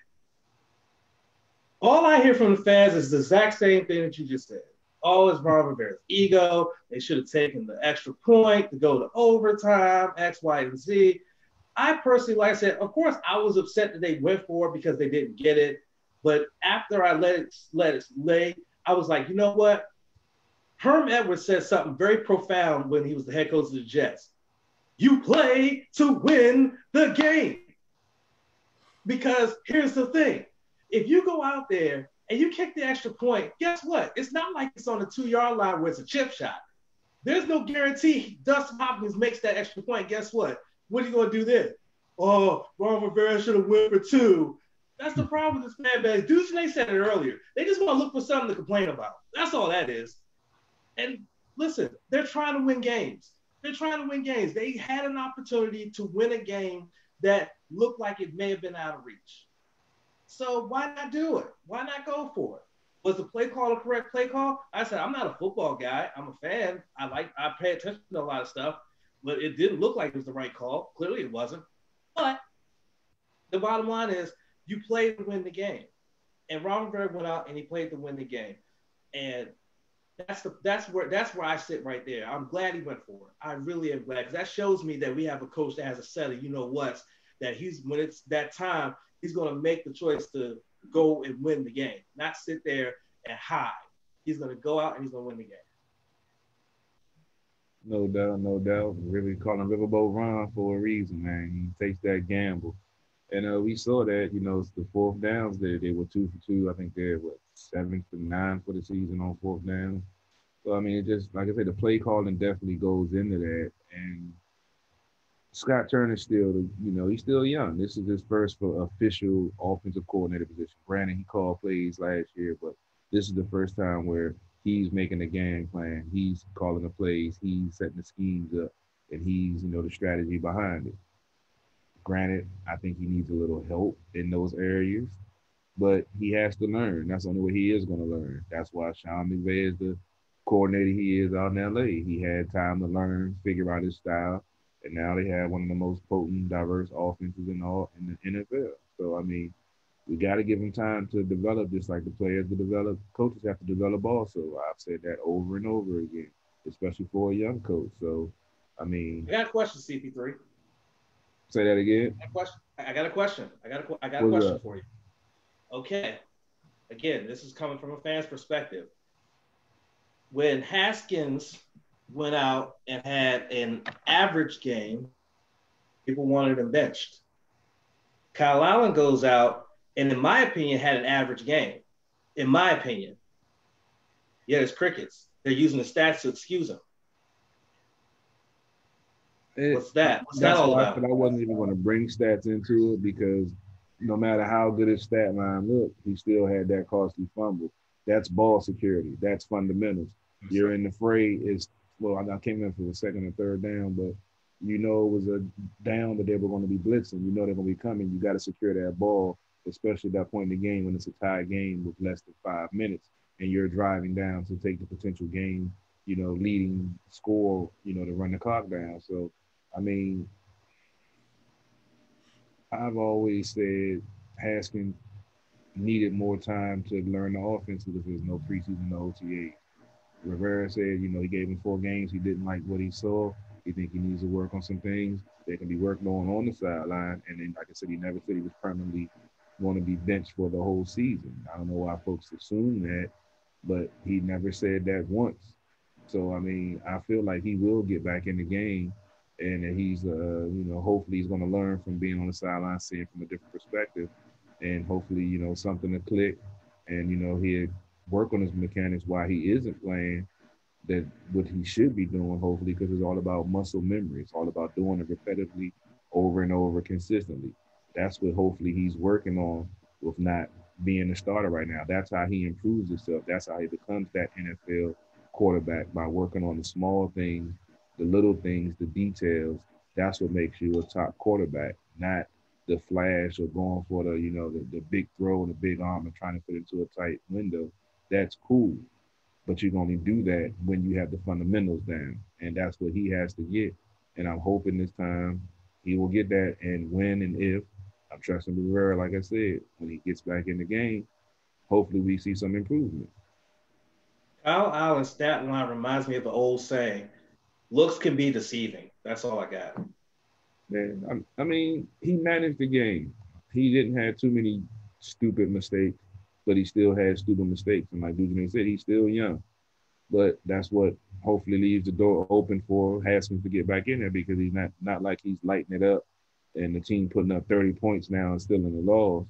All I hear from the fans is the exact same thing that you just said. Oh, it's Ron Rivera's ego. They should have taken the extra point to go to overtime, X, Y, and Z. I personally, like I said, of course, I was upset that they went for it because they didn't get it. But after I let it lay, I was like, you know what? Herm Edwards said something very profound when he was the head coach of the Jets. You play to win the game. Because here's the thing. If you go out there and you kick the extra point, guess what? It's not like it's on the 2-yard line where it's a chip shot. There's no guarantee Dustin Hopkins makes that extra point. Guess what? What are you going to do then? Oh, Ron Rivera should have went for 2. That's the problem with this fan base. Dujanek said it earlier. They just want to look for something to complain about. That's all that is. And listen, they're trying to win games. They had an opportunity to win a game that looked like it may have been out of reach. So why not do it? Why not go for it? Was the play call a correct play call? I said, I'm not a football guy. I'm a fan. I pay attention to a lot of stuff, but it didn't look like it was the right call. Clearly it wasn't. But the bottom line is you played to win the game. And Ron Rivera went out and he played to win the game. And that's where I sit right there. I'm glad he went for it. I really am glad, because that shows me that we have a coach that has a set of you-know-whats, that when it's that time, he's going to make the choice to go and win the game, not sit there and hide. He's going to go out and he's going to win the game. No doubt. Really calling Riverboat Ron for a reason, man. He takes that gamble. And we saw that, it's the 4th downs there. They were 2 for 2. I think they're, 7 for 9 for the season on 4th down. So, I mean, it just, like I said, the play calling definitely goes into that. And Scott Turner's still, he's still young. This is his first official offensive coordinator position. Granted, he called plays last year, but this is the first time where He's making the game plan. He's calling the plays. He's setting the schemes up, and he's the strategy behind it. Granted, I think he needs a little help in those areas, but he has to learn. That's the only way he is going to learn. That's why Sean McVay is the coordinator he is out in LA. He had time to learn, figure out his style, and now they have one of the most potent, diverse offenses in the NFL. So I mean, we got to give him time to develop, just like the players to develop. Coaches have to develop also. I've said that over and over again, especially for a young coach. So, I mean, I got a question, CP3. Say that again. I got a question. I got a What's question up? for you. Okay. Again, this is coming from a fan's perspective. When Haskins went out and had an average game, people wanted him benched. Kyle Allen goes out and, in my opinion, had an average game. In my opinion. Yet it's crickets. They're using the stats to excuse him. What's that? What's that all about? I wasn't even going to bring stats into it because no matter how good his stat line looked, he still had that costly fumble. That's ball security. That's fundamentals. You're in the fray. I can't remember if it was second or third down, but it was a down that they were going to be blitzing. They're going to be coming. You got to secure that ball, especially at that point in the game when it's a tie game with less than 5 minutes and you're driving down to take the potential game, leading score, to run the clock down. So, I mean, I've always said Haskins needed more time to learn the offense because there's no preseason, no OTA. Rivera said, he gave him 4 games. He didn't like what he saw. He think he needs to work on some things that can be worked on the sideline. And then, like I said, he never said he was permanently going to be benched for the whole season. I don't know why folks assume that, but he never said that once. So, I mean, I feel like he will get back in the game and that he's, hopefully he's going to learn from being on the sideline, seeing from a different perspective, and hopefully, something to click, and, he'll work on his mechanics while he isn't playing, that what he should be doing, hopefully, because it's all about muscle memory. It's all about doing it repetitively over and over consistently. That's what hopefully he's working on with not being a starter right now. That's how he improves himself. That's how he becomes that NFL quarterback, by working on the small things, the little things, the details. That's what makes you a top quarterback, not the flash or going for the big throw and the big arm and trying to fit into a tight window. That's cool, but you can only do that when you have the fundamentals down, and that's what he has to get. And I'm hoping this time he will get that, and when and if, I'm trusting Rivera, like I said, when he gets back in the game, hopefully we see some improvement. Kyle Allen's stat line reminds me of the old saying, looks can be deceiving. That's all I got. Man, I mean, he managed the game. He didn't have too many stupid mistakes, but he still had stupid mistakes. And like Dujan said, he's still young. But that's what hopefully leaves the door open for Haskins to get back in there, because he's not like he's lighting it up and the team putting up 30 points now and still in the loss.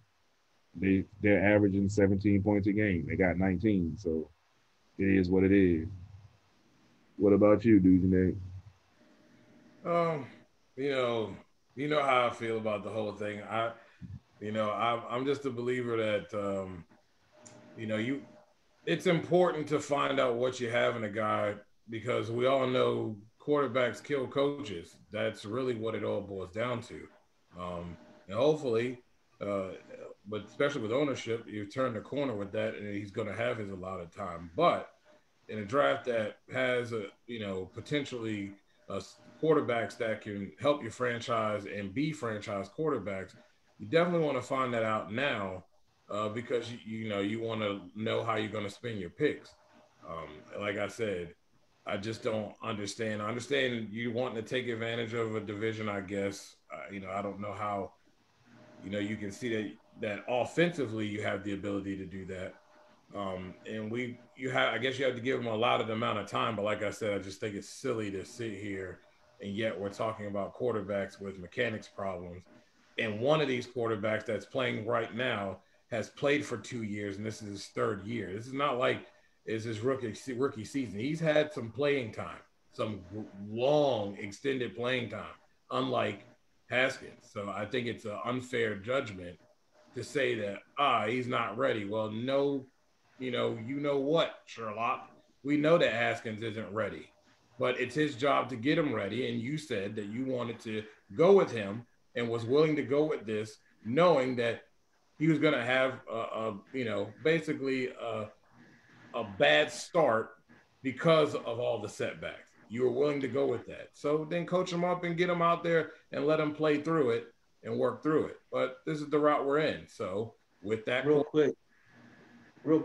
They're averaging 17 points a game. They got 19, so it is what it is. What about you, Dujan? You know how I feel about the whole thing. I'm just a believer that it's important to find out what you have in a guy, because we all know quarterbacks kill coaches. That's really what it all boils down to. And hopefully, but especially with ownership, you turn the corner with that, and he's going to have his allotted time. But in a draft that has potentially quarterbacks that can help your franchise and be franchise quarterbacks, you definitely want to find that out now, because you want to know how you're going to spend your picks. Like I said, I just don't understand. I understand you wanting to take advantage of a division, I guess. I don't know how. You can see that offensively you have the ability to do that. I guess you have to give them a allotted amount of time. But like I said, I just think it's silly to sit here and yet we're talking about quarterbacks with mechanics problems. And one of these quarterbacks that's playing right now has played for 2 years, and this is his 3rd year. This is not like it's his rookie season. He's had some playing time, some long, extended playing time, unlike Haskins. So I think it's an unfair judgment to say that, he's not ready. Well, no, you know what, Sherlock? We know that Haskins isn't ready, but it's his job to get him ready. And you said that you wanted to go with him and was willing to go with this, knowing that he was going to have basically a bad start because of all the setbacks. You were willing to go with that. So then coach him up and get him out there and let him play through it and work through it. But this is the route we're in. So with that, real quick,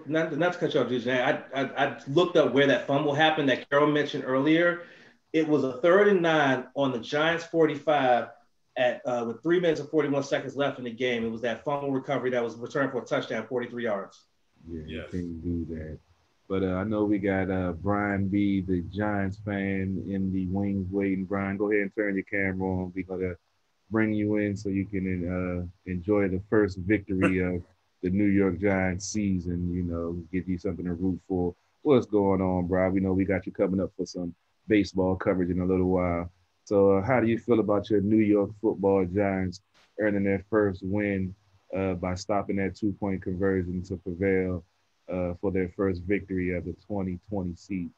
not to cut you off, DJ, I looked up where that fumble happened that Carol mentioned earlier. It was a 3rd and 9 on the Giants 45 with 3 minutes and 41 seconds left in the game. It was that fumble recovery that was returned for a touchdown, 43 yards. Yeah, yes. You can't do that. But I know we got Brian B., the Giants fan, in the wings waiting. Brian, go ahead and turn your camera on. We're going to bring you in so you can enjoy the first victory of the New York Giants season, give you something to root for. What's going on, Brian? We know we got you coming up for some baseball coverage in a little while. So how do you feel about your New York football Giants earning their first win by stopping that 2-point conversion to prevail for their first victory of the 2020 season?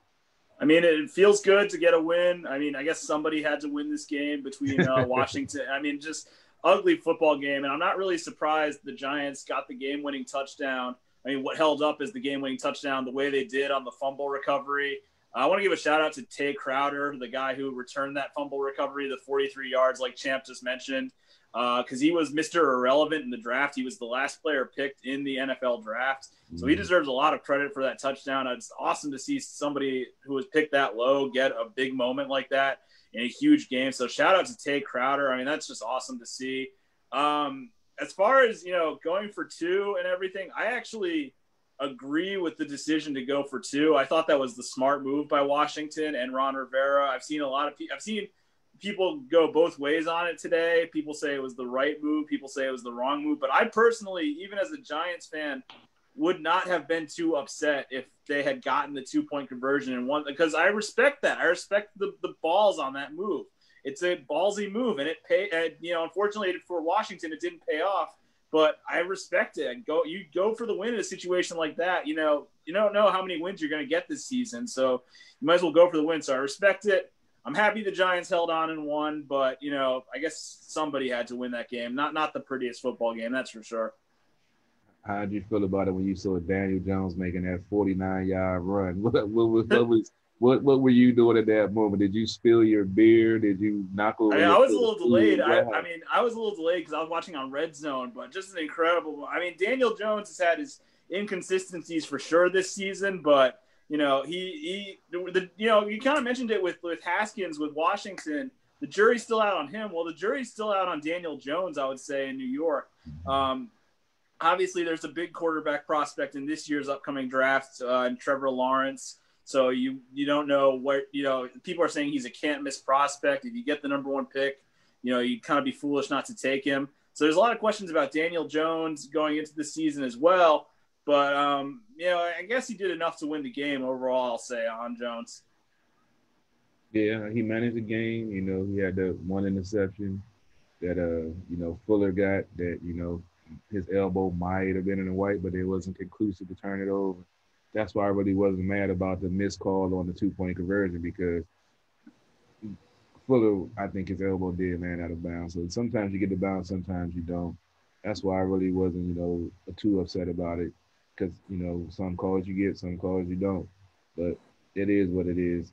I mean, it feels good to get a win. I mean, I guess somebody had to win this game between Washington. I mean, just ugly football game. And I'm not really surprised the Giants got the game-winning touchdown. I mean, what held up is the game-winning touchdown the way they did on the fumble recovery. I want to give a shout-out to Tay Crowder, the guy who returned that fumble recovery, the 43 yards like Champ just mentioned. Because he was Mr. Irrelevant in the draft. He was the last player picked in the NFL draft. So he deserves a lot of credit for that touchdown. It's awesome to see somebody who was picked that low get a big moment like that in a huge game. So shout out to Tay Crowder. I mean, that's just awesome to see. As far as, going for 2 and everything, I actually agree with the decision to go for 2. I thought that was the smart move by Washington and Ron Rivera. I've seen people go both ways on it today. People say it was the right move. People say it was the wrong move. But I personally, even as a Giants fan, would not have been too upset if they had gotten the 2-point conversion and won, because I respect that. I respect the balls on that move. It's a ballsy move, and it unfortunately for Washington, it didn't pay off. But I respect it. You go for the win in a situation like that. You don't know how many wins you're going to get this season, so you might as well go for the win. So I respect it. I'm happy the Giants held on and won, but, I guess somebody had to win that game. Not the prettiest football game, that's for sure. How did you feel about it when you saw Daniel Jones making that 49-yard run? What were you doing at that moment? Did you spill your beer? Did you knock over? I was a little delayed. I was a little delayed because I was watching on Red Zone, but just an incredible. I mean, Daniel Jones has had his inconsistencies for sure this season, but you kind of mentioned it with Haskins with Washington. The jury's still out on him. Well, the jury's still out on Daniel Jones, I would say, in New York. Obviously, there's a big quarterback prospect in this year's upcoming draft, and Trevor Lawrence. So you don't know what people are saying he's a can't-miss prospect. If you get the number 1 pick, you'd kind of be foolish not to take him. So there's a lot of questions about Daniel Jones going into the season as well. But, I guess he did enough to win the game overall, I'll say, on Jones. Yeah, he managed the game. He had that 1 interception that, Fuller got that, his elbow might have been in the white, but it wasn't conclusive to turn it over. That's why I really wasn't mad about the missed call on the 2-point conversion, because Fuller, I think his elbow did land out of bounds. So sometimes you get the bounce, sometimes you don't. That's why I really wasn't, too upset about it. Because, some calls you get, some calls you don't. But it is what it is.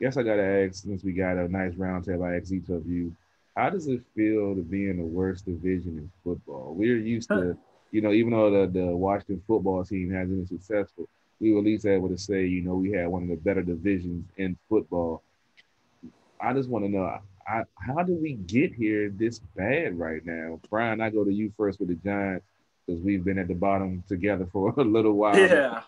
Guess I got to ask, since we got a nice round table, I asked each of you, how does it feel to be in the worst division in football? We're used to, even though the Washington football team hasn't been successful, we were at least able to say, we had one of the better divisions in football. I just want to know, how did we get here this bad right now? Brian, I go to you first with the Giants, because we've been at the bottom together for a little while. Yeah.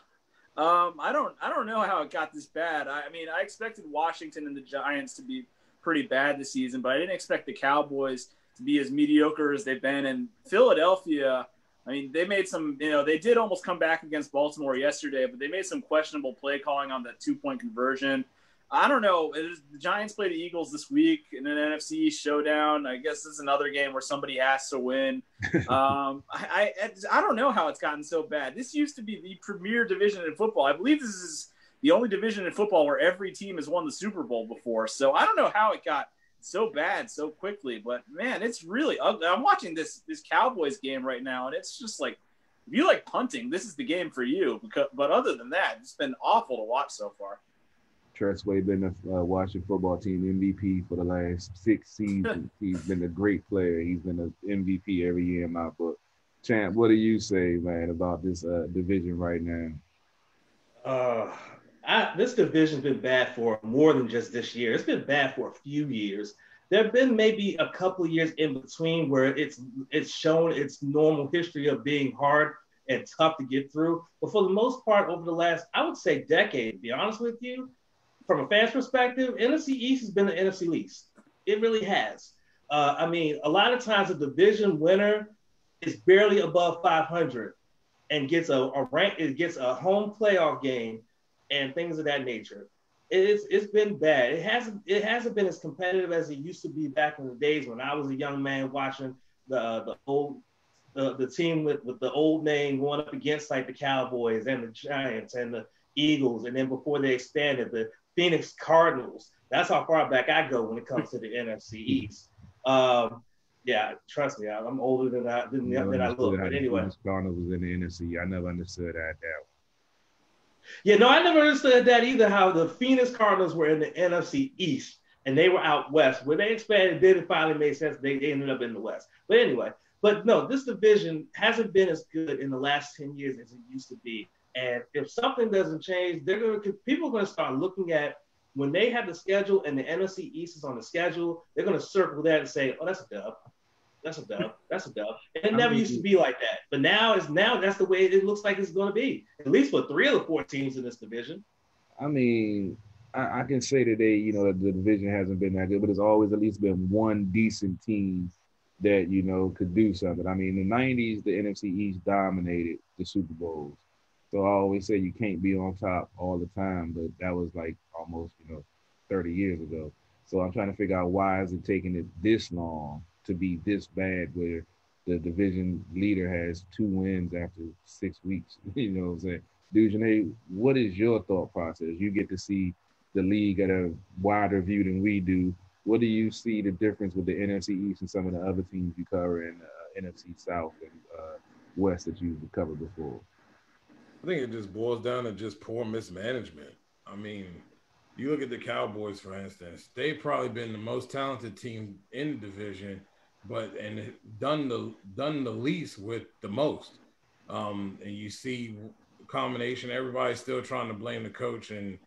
I don't know how it got this bad. I mean, I expected Washington and the Giants to be pretty bad this season, but I didn't expect the Cowboys to be as mediocre as they've been. And Philadelphia, I mean, they made some, they did almost come back against Baltimore yesterday, but they made some questionable play calling on that 2-point conversion. I don't know. The Giants play the Eagles this week in an NFC showdown. I guess this is another game where somebody has to win. I don't know how it's gotten so bad. This used to be the premier division in football. I believe this is the only division in football where every team has won the Super Bowl before. So I don't know how it got so bad so quickly, but man, it's really ugly. I'm watching this Cowboys game right now, and it's just like, if you like punting, this is the game for you. But other than that, it's been awful to watch so far. Tressway been the Washington football team MVP for the last 6 seasons. He's been a great player. He's been an MVP every year in my book. Champ, what do you say, man, about this division right now? This division's been bad for more than just this year. It's been bad for a few years. There have been maybe a couple of years in between where it's shown its normal history of being hard and tough to get through. But for the most part, over the last, I would say, decade, to be honest with you, from a fan's perspective, NFC East has been the NFC least. It really has. I mean, a lot of times a division winner is barely above 500 and gets a rank. It gets a home playoff game and things of that nature. It's been bad. It hasn't been as competitive as it used to be back in the days when I was a young man watching the team with the old name going up against like the Cowboys and the Giants and the Eagles, and then before they expanded, the Phoenix Cardinals. That's how far back I go when it comes to the NFC East. Yeah, trust me, I'm older than I look. But anyway, Cardinals was in the NFC. I never understood that. Yeah, no, I never understood that either. How the Phoenix Cardinals were in the NFC East and they were out west. When they expanded, then it finally made sense. They ended up in the West. But anyway, no, this division hasn't been as good in the last 10 years as it used to be. And if something doesn't change, people are going to start looking at when they have the schedule and the NFC East is on the schedule, they're going to circle that and say, oh, that's a dub. That's a dub. That's a dub. And it never used to be like that. But now that's the way it looks like it's going to be, at least for 3 of the 4 teams in this division. I mean, I can say today, the division hasn't been that good, but it's always at least been one decent team that, could do something. I mean, in the 90s, the NFC East dominated the Super Bowls. So I always say you can't be on top all the time, but that was like almost, 30 years ago. So I'm trying to figure out why is it taking it this long to be this bad where the division leader has 2 wins after 6 weeks. You know what I'm saying? Dujane, what is your thought process? You get to see the league at a wider view than we do. What do you see the difference with the NFC East and some of the other teams you cover in NFC South and West that you've covered before? I think it just boils down to just poor mismanagement. I mean, you look at the Cowboys, for instance, they've probably been the most talented team in the division, and done the least with the most. And you see a combination, everybody's still trying to blame the coach, and,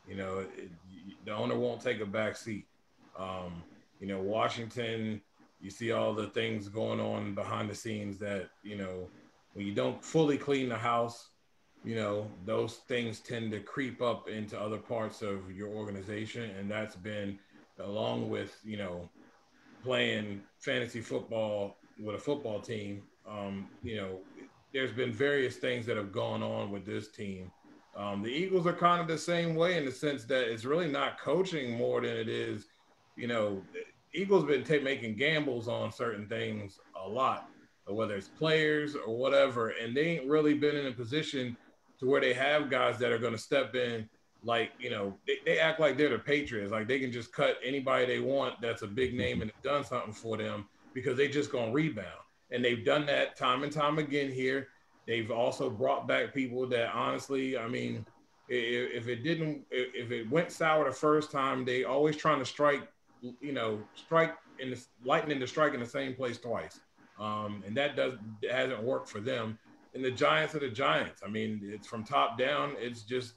the owner won't take a back seat. Washington, you see all the things going on behind the scenes that, when you don't fully clean the house, those things tend to creep up into other parts of your organization. And that's been along with, playing fantasy football with a football team. There's been various things that have gone on with this team. The Eagles are kind of the same way in the sense that it's really not coaching more than it is, Eagles been making gambles on certain things a lot, whether it's players or whatever. And they ain't really been in a position to where they have guys that are going to step in, like, they act like they're the Patriots. Like they can just cut anybody they want that's a big name and done something for them because they just going to rebound. And they've done that time and time again here. They've also brought back people that honestly, I mean, if it went sour the first time, they always trying to strike lightning to strike in the same place twice. And that hasn't worked for them. And the Giants are the Giants. I mean, it's from top down. It's just,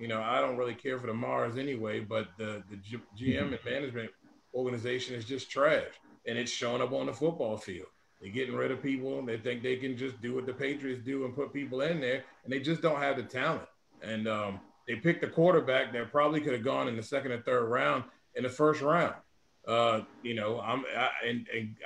I don't really care for the Mars anyway, but the GM and management organization is just trash. And it's showing up on the football field. They're getting rid of people. They think they can just do what the Patriots do and put people in there, and they just don't have the talent. And they picked a quarterback that probably could have gone in the 2nd or 3rd round in the 1st round.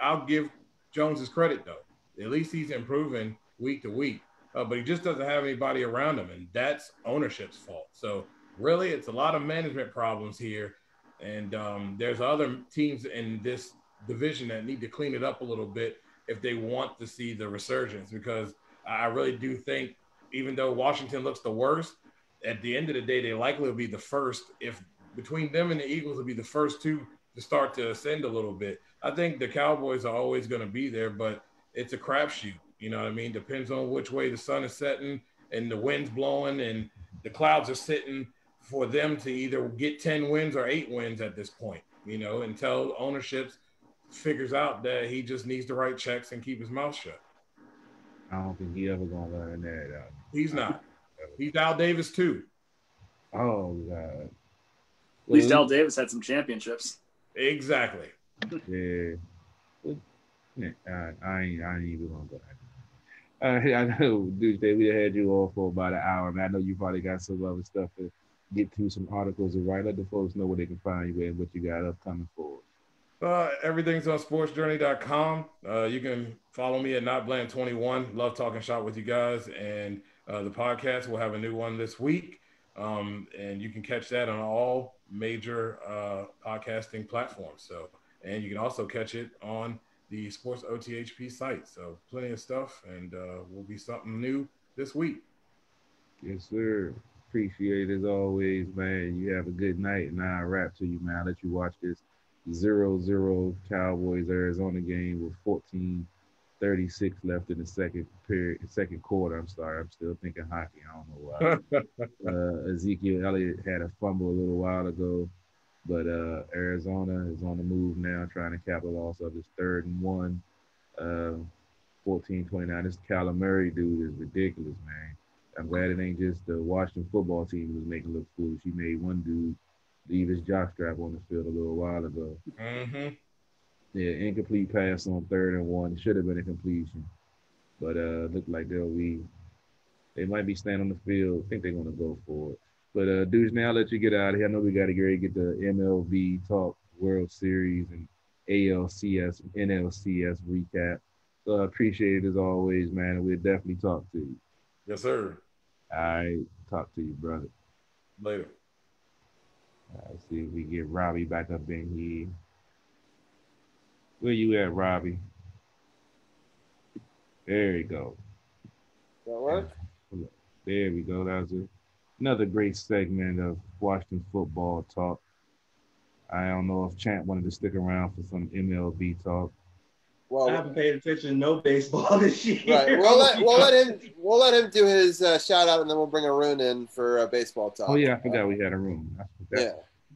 I'll give Jones his credit, though. At least he's improving week to week, but he just doesn't have anybody around him, and that's ownership's fault. So really, it's a lot of management problems here, and there's other teams in this division that need to clean it up a little bit if they want to see the resurgence, because I really do think, even though Washington looks the worst, at the end of the day, they likely will be the first. If between them and the Eagles will be the first two to start to ascend a little bit. I think the Cowboys are always going to be there, but it's a crapshoot. You know what I mean? Depends on which way the sun is setting and the wind's blowing and the clouds are sitting for them to either get 10 wins or 8 wins at this point, you know, until ownership figures out that he just needs to write checks and keep his mouth shut. I don't think he ever gonna learn that. He's not. He's Al Davis too. Oh God. At least Al Davis had some championships. Exactly. Yeah. I ain't even gonna go. I know, dude. We had you all for about an hour, man. I know you probably got some other stuff to get to, some articles to write. Let the folks know where they can find you and what you got upcoming for. Everything's on sportsjourney.com. You can follow me at NotBland21. Love talking shop with you guys. And the podcast, we'll have a new one this week. And you can catch that on all major podcasting platforms. So, and you can also catch it on the SportsOTHP site. So plenty of stuff, and will be something new this week. Yes, sir. Appreciate it as always, man. You have a good night, and I'll wrap to you, man. I'll let you watch this 0-0 Cowboys Arizona game with 14:36 left in the second quarter. I'm sorry. I'm still thinking hockey. I don't know why. Ezekiel Elliott had a fumble a little while ago, but Arizona is on the move now, trying to capitalize off this 3rd and 1. 14-29. This Kyler Murray dude is ridiculous, man. I'm glad it ain't just the Washington football team who was making look foolish. He made one dude leave his jockstrap on the field a little while ago. Mm-hmm. Yeah, incomplete pass on 3rd and 1. It should have been a completion. But looked like they might be staying on the field. I think they're going to go for it. But, dudes, now I'll let you get out of here. I know we got to get the MLB Talk World Series and ALCS, NLCS recap. So I appreciate it as always, man. And we'll definitely talk to you. Yes, sir. All right. Talk to you, brother. Later. All right, see if we get Robbie back up in here. Where you at, Robbie? There you go. That work? There we go. That was another great segment of Washington football talk. I don't know if Champ wanted to stick around for some MLB talk. Well, I haven't paid attention to no baseball this year. right. We'll let him do his shout out, and then we'll bring Arun in for baseball talk. Oh yeah, I forgot we had a room.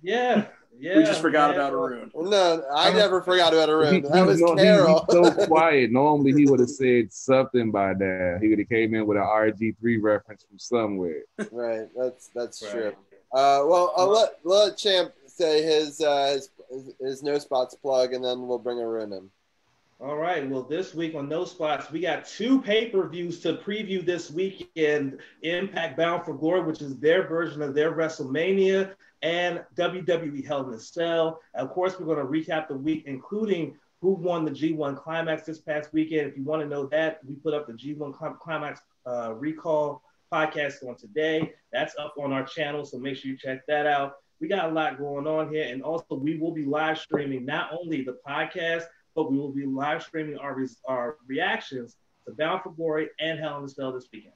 Yeah. We just forgot about Arun. No, I never forgot about Arun. That was Carol. Carol. He's so quiet. Normally he would have said something by now. He would have came in with an RG3 reference from somewhere. Right. That's Right. true. Well, I'll let Champ say his no spots plug, and then we'll bring Arun in. All right. Well, this week on No Spots, we got 2 pay-per-views to preview this weekend. Impact Bound for Glory, which is their version of their WrestleMania, and WWE Hell in a Cell. Of course, we're going to recap the week, including who won the G1 Climax this past weekend. If you want to know that, we put up the G1 Climax recall podcast on today. That's up on our channel, so make sure you check that out. We got a lot going on here, and also we will be live streaming not only the podcast, but we will be live streaming our reactions to Bound for Glory and Hell in a Cell this weekend.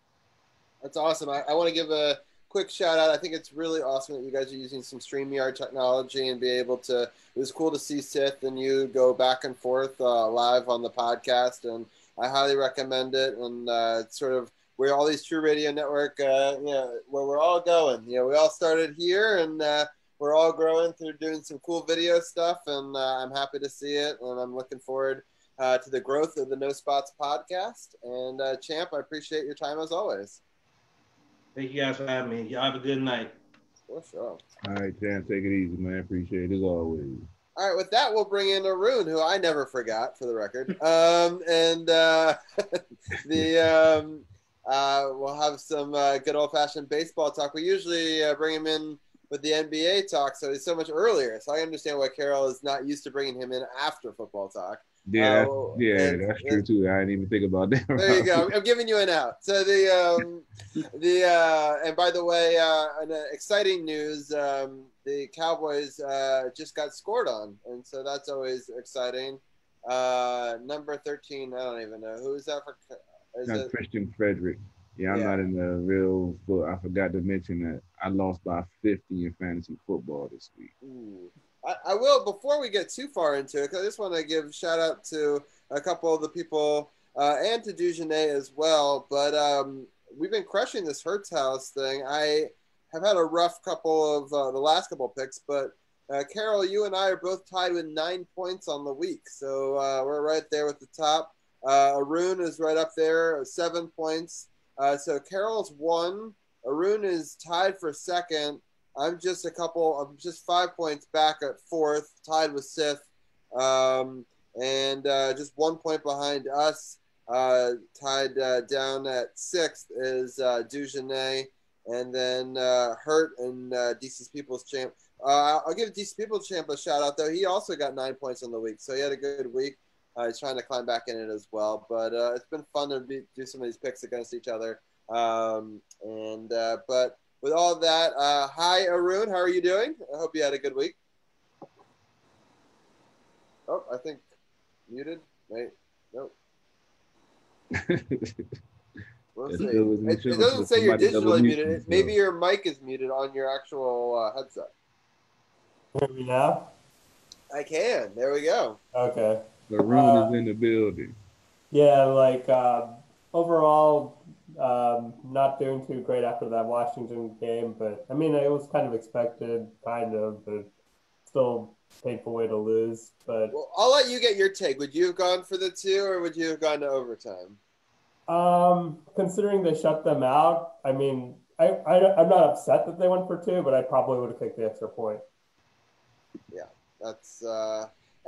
That's awesome. I want to give a quick shout out. I think it's really awesome that you guys are using some StreamYard technology and be able to, it was cool to see Sith and you go back and forth live on the podcast, and I highly recommend it. And it's sort of where all these True Radio Network, where we're all going. We all started here, and we're all growing through doing some cool video stuff, and I'm happy to see it, and I'm looking forward to the growth of the No Spots podcast. And Champ, I appreciate your time as always. Thank you guys for having me. Y'all have a good night. For sure. All right, Champ, take it easy, man. Appreciate it as always. All right, with that, we'll bring in Arun, who I never forgot, for the record. We'll have some good old-fashioned baseball talk. We usually bring him in with the NBA talk, so he's so much earlier. So I understand why Carol is not used to bringing him in after football talk. Yeah, that's true too. I didn't even think about that. There you go. I'm giving you an out. So and by the way, exciting news: the Cowboys just got scored on, and so that's always exciting. Number 13, I don't even know who is that for. Is it Christian Frederick? Yeah, I'm not in the real foot. I forgot to mention that I lost by 50 in fantasy football this week. Ooh. I will, before we get too far into it, because I just want to give shout out to a couple of the people and to Dugenet as well. But we've been crushing this Hertz House thing. I have had a rough couple of the last couple of picks, but Carol, you and I are both tied with 9 points on the week. So we're right there with the top. Arun is right up there, 7 points. So Carol's 1. Arun is tied for second. I'm just 5 points back at 4th, tied with Sith. And just 1 point behind us, tied down at 6th is Dugenet. And then Hurt and DC's People's Champ. I'll give DC People's Champ a shout out, though. He also got 9 points on the week, so he had a good week. He's trying to climb back in it as well. But it's been fun to do some of these picks against each other. But with all of that, hi, Arun. How are you doing? I hope you had a good week. Oh, I think muted. Wait, nope. We'll see. It doesn't say you're digitally muted. Maybe your mic is muted on your actual headset. Hear me now? I can. There we go. Okay. Arun is in the building. Yeah, like overall, not doing too great after that Washington game, but I mean, it was kind of expected, but still painful way to lose. But well, I'll let you get your take. Would you have gone for the 2, or would you have gone to overtime? Considering they shut them out, I mean, I'm not upset that they went for 2, but I probably would have kicked the extra point. Yeah, that's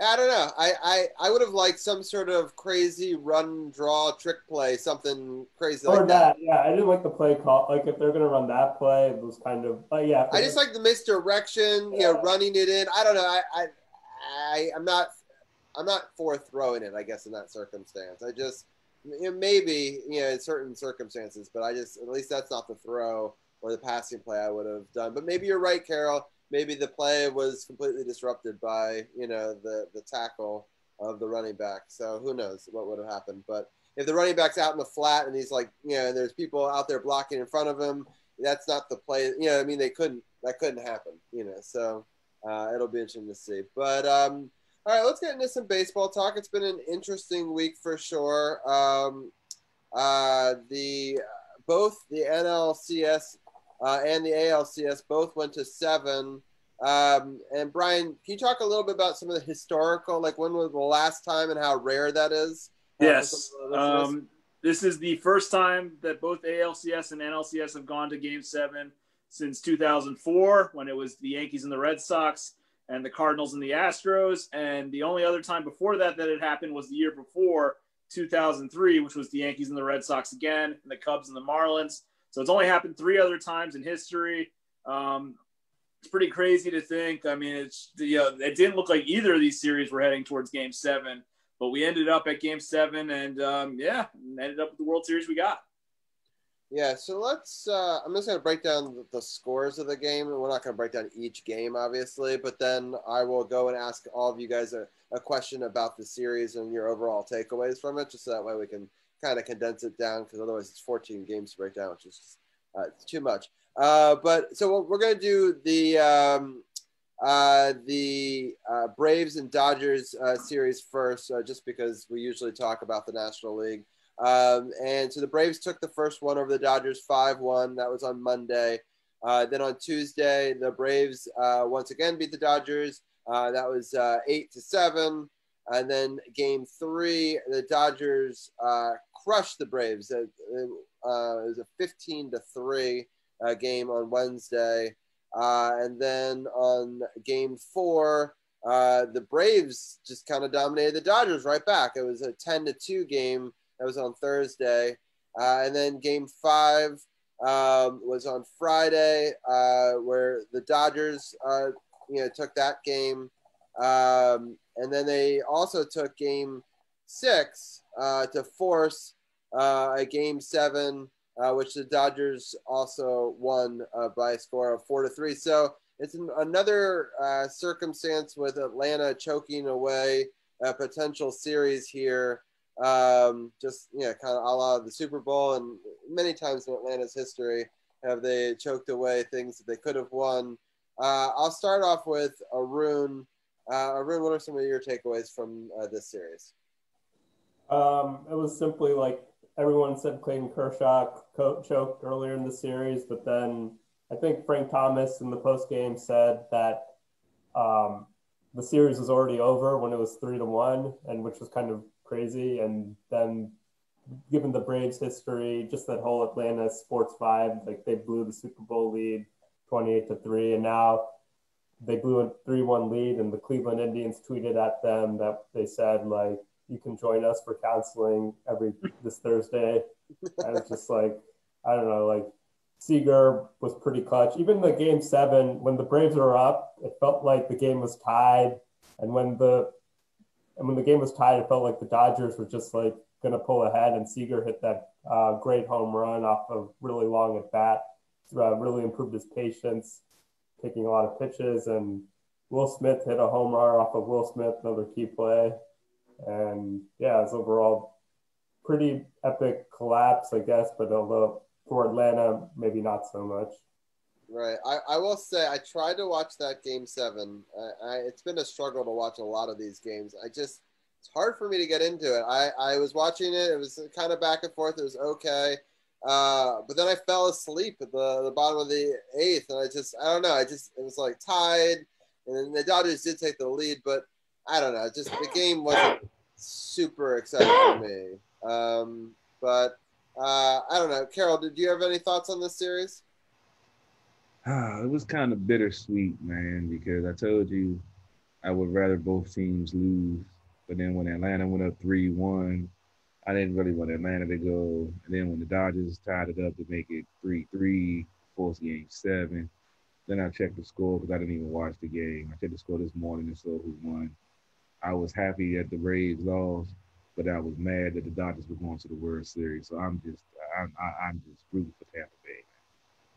I don't know. I would have liked some sort of crazy run, draw, trick play, something crazy like that. Yeah, I didn't like the play call. Like, if they're going to run that play, it was kind of, yeah. I just like the misdirection, running it in. I don't know. I'm not for throwing it, I guess, in that circumstance. I just, maybe, in certain circumstances, but at least that's not the throw or the passing play I would have done. But maybe you're right, Carol. Maybe the play was completely disrupted by, the tackle of the running back. So who knows what would have happened. But if the running back's out in the flat and he's like, and there's people out there blocking in front of him, that's not the play. I mean, that couldn't happen, So it'll be interesting to see. But all right, let's get into some baseball talk. It's been an interesting week for sure. Both the NLCS and the ALCS both went to 7. And Brian, can you talk a little bit about some of the historical, like when was the last time and how rare that is? Yes. This is the first time that both ALCS and NLCS have gone to Game 7 since 2004, when it was the Yankees and the Red Sox and the Cardinals and the Astros. And the only other time before that it happened was the year before, 2003, which was the Yankees and the Red Sox again, and the Cubs and the Marlins. So it's only happened 3 other times in history. It's pretty crazy to think. I mean, it didn't look like either of these series were heading towards Game 7, but we ended up at Game 7, and ended up with the World Series we got. Yeah, so let's I'm just going to break down the scores of the game. We're not going to break down each game, obviously, but then I will go and ask all of you guys a question about the series and your overall takeaways from it, just so that way we can kind of condense it down, because otherwise it's 14 games to break down, which is too much. But so we're going to do the Braves and Dodgers series first, just because we usually talk about the National League. And so the Braves took the first one over the Dodgers 5-1. That was on Monday. Then on Tuesday, the Braves once again beat the Dodgers. That was 8-7. And then Game 3, the Dodgers crushed the Braves. It was a 15-3 game on Wednesday. And then on Game 4, the Braves just kind of dominated the Dodgers right back. It was a 10-2 game. That was on Thursday. And then Game 5 was on Friday, where the Dodgers took that game. And then they also took Game 6 to force a Game 7, which the Dodgers also won by a score of 4-3. So it's another circumstance with Atlanta choking away a potential series here. Just, kind of a la the Super Bowl, and many times in Atlanta's history have they choked away things that they could have won. I'll start off with Arun. Arun, what are some of your takeaways from this series? It was simply like everyone said Clayton Kershaw choked earlier in the series, but then I think Frank Thomas in the postgame said that the series was already over when it was 3-1, and which was kind of crazy. And then given the Braves history, just that whole Atlanta sports vibe, like they blew the Super Bowl lead 28-3, and now they blew a 3-1 lead, and the Cleveland Indians tweeted at them that they said, like, you can join us for counseling this Thursday. And it's just like, I don't know, like Seager was pretty clutch. Even the game 7, when the Braves were up, it felt like the game was tied. And when the game was tied, it felt like the Dodgers were just like going to pull ahead, and Seager hit that great home run off of really long at bat. Really improved his patience, taking a lot of pitches, and Will Smith hit a home run off of Will Smith, another key play. And yeah, it's overall pretty epic collapse, I guess, but although for Atlanta, maybe not so much. Right. I will say I tried to watch that game 7. It's been a struggle to watch a lot of these games. It's hard for me to get into it. I was watching it. It was kind of back and forth. It was okay. But then I fell asleep at the bottom of the 8th, and I don't know. It was like tied, and then the Dodgers did take the lead, but I don't know. Just the game wasn't super exciting for me. But I don't know. Carol, did you have any thoughts on this series? It was kind of bittersweet, man, because I told you I would rather both teams lose. But then when Atlanta went up 3-1, I didn't really want Atlanta to go. And then when the Dodgers tied it up to make it 3-3, forced game 7, then I checked the score because I didn't even watch the game. I checked the score this morning and saw who won. I was happy that the Braves lost, but I was mad that the Dodgers were going to the World Series. So I'm just rooting for Tampa Bay.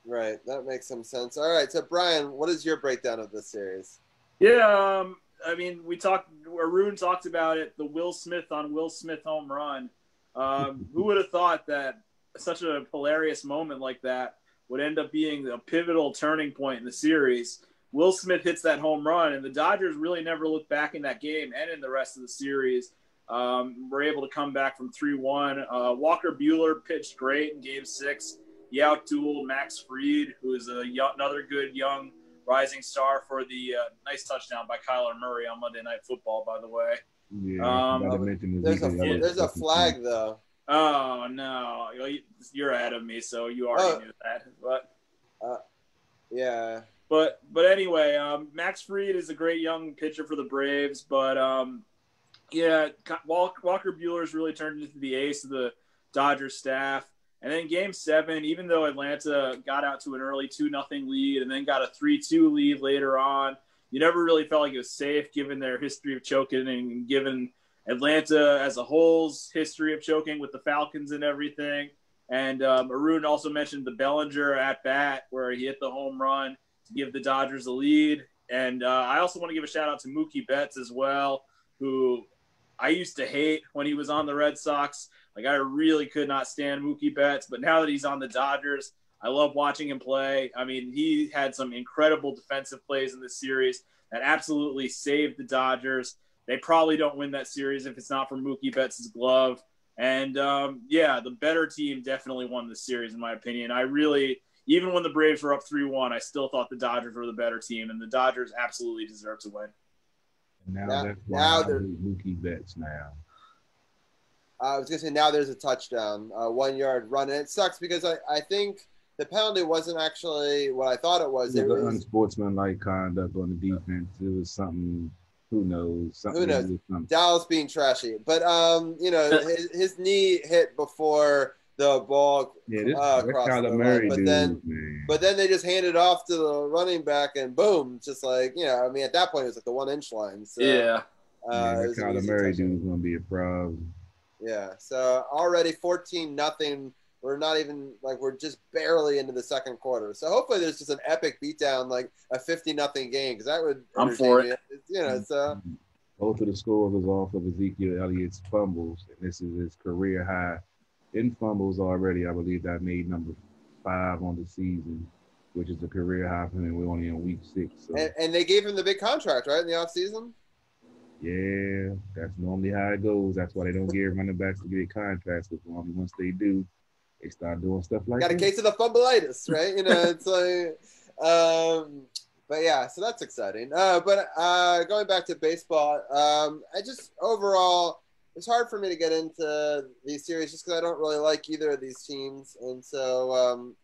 Right, that makes some sense. All right, so Brian, what is your breakdown of this series? Yeah, I mean, Arun talked about it, the Will Smith on Will Smith home run. Who would have thought that such a hilarious moment like that would end up being a pivotal turning point in the series? Will Smith hits that home run, and the Dodgers really never looked back in that game and in the rest of the series. Were able to come back from 3-1. Walker Buehler pitched great in game 6. He outdueled Max Fried, who is another good young rising star for the nice touchdown by Kyler Murray on Monday Night Football, by the way. Yeah, there's a flag, though. Oh, no. You're ahead of me, so you already knew that. But yeah. But anyway, Max Fried is a great young pitcher for the Braves, but Walker Buehler's really turned into the ace of the Dodgers staff. And then game 7, even though Atlanta got out to an early 2-0 lead and then got a 3-2 lead later on, you never really felt like it was safe given their history of choking and given Atlanta as a whole's history of choking with the Falcons and everything. And Arun also mentioned the Bellinger at bat where he hit the home run to give the Dodgers a lead. And I also want to give a shout out to Mookie Betts as well, who I used to hate when he was on the Red Sox. Like, I really could not stand Mookie Betts, but now that he's on the Dodgers, I love watching him play. I mean, he had some incredible defensive plays in this series that absolutely saved the Dodgers. They probably don't win that series if it's not for Mookie Betts' glove. And, the better team definitely won this series, in my opinion. Even when the Braves were up 3-1, I still thought the Dodgers were the better team, and the Dodgers absolutely deserve to win. That's why I hate Mookie Betts now. I was going to say, now there's a touchdown, 1-yard run. And it sucks because I think the penalty wasn't actually what I thought it was. It was unsportsmanlike conduct on the defense. It was something, who knows? Who knows? Dallas being trashy. But, his knee hit before the ball crossed the line. But then they just handed off to the running back and boom, just like, at that point it was like the 1-inch line. So, Kyler Murray dude is going to be a problem. Yeah, so already 14-0. We're not even we're just barely into the second quarter. So hopefully there's just an epic beatdown, like a 50-0 game, because that would. I'm for it. So Both of the scores was off of Ezekiel Elliott's fumbles, and this is his career high in fumbles already. I believe that made number 5 on the season, which is a career high for him. We're only in week 6. So. And they gave him the big contract, right, in the offseason? Yeah, that's normally how it goes. That's why they don't give running backs to get contracts, because once they do, they start doing stuff like that. Got a case of the fumbleitis, right? It's like, but yeah, so that's exciting. But going back to baseball, I just overall, it's hard for me to get into these series just because I don't really like either of these teams, and so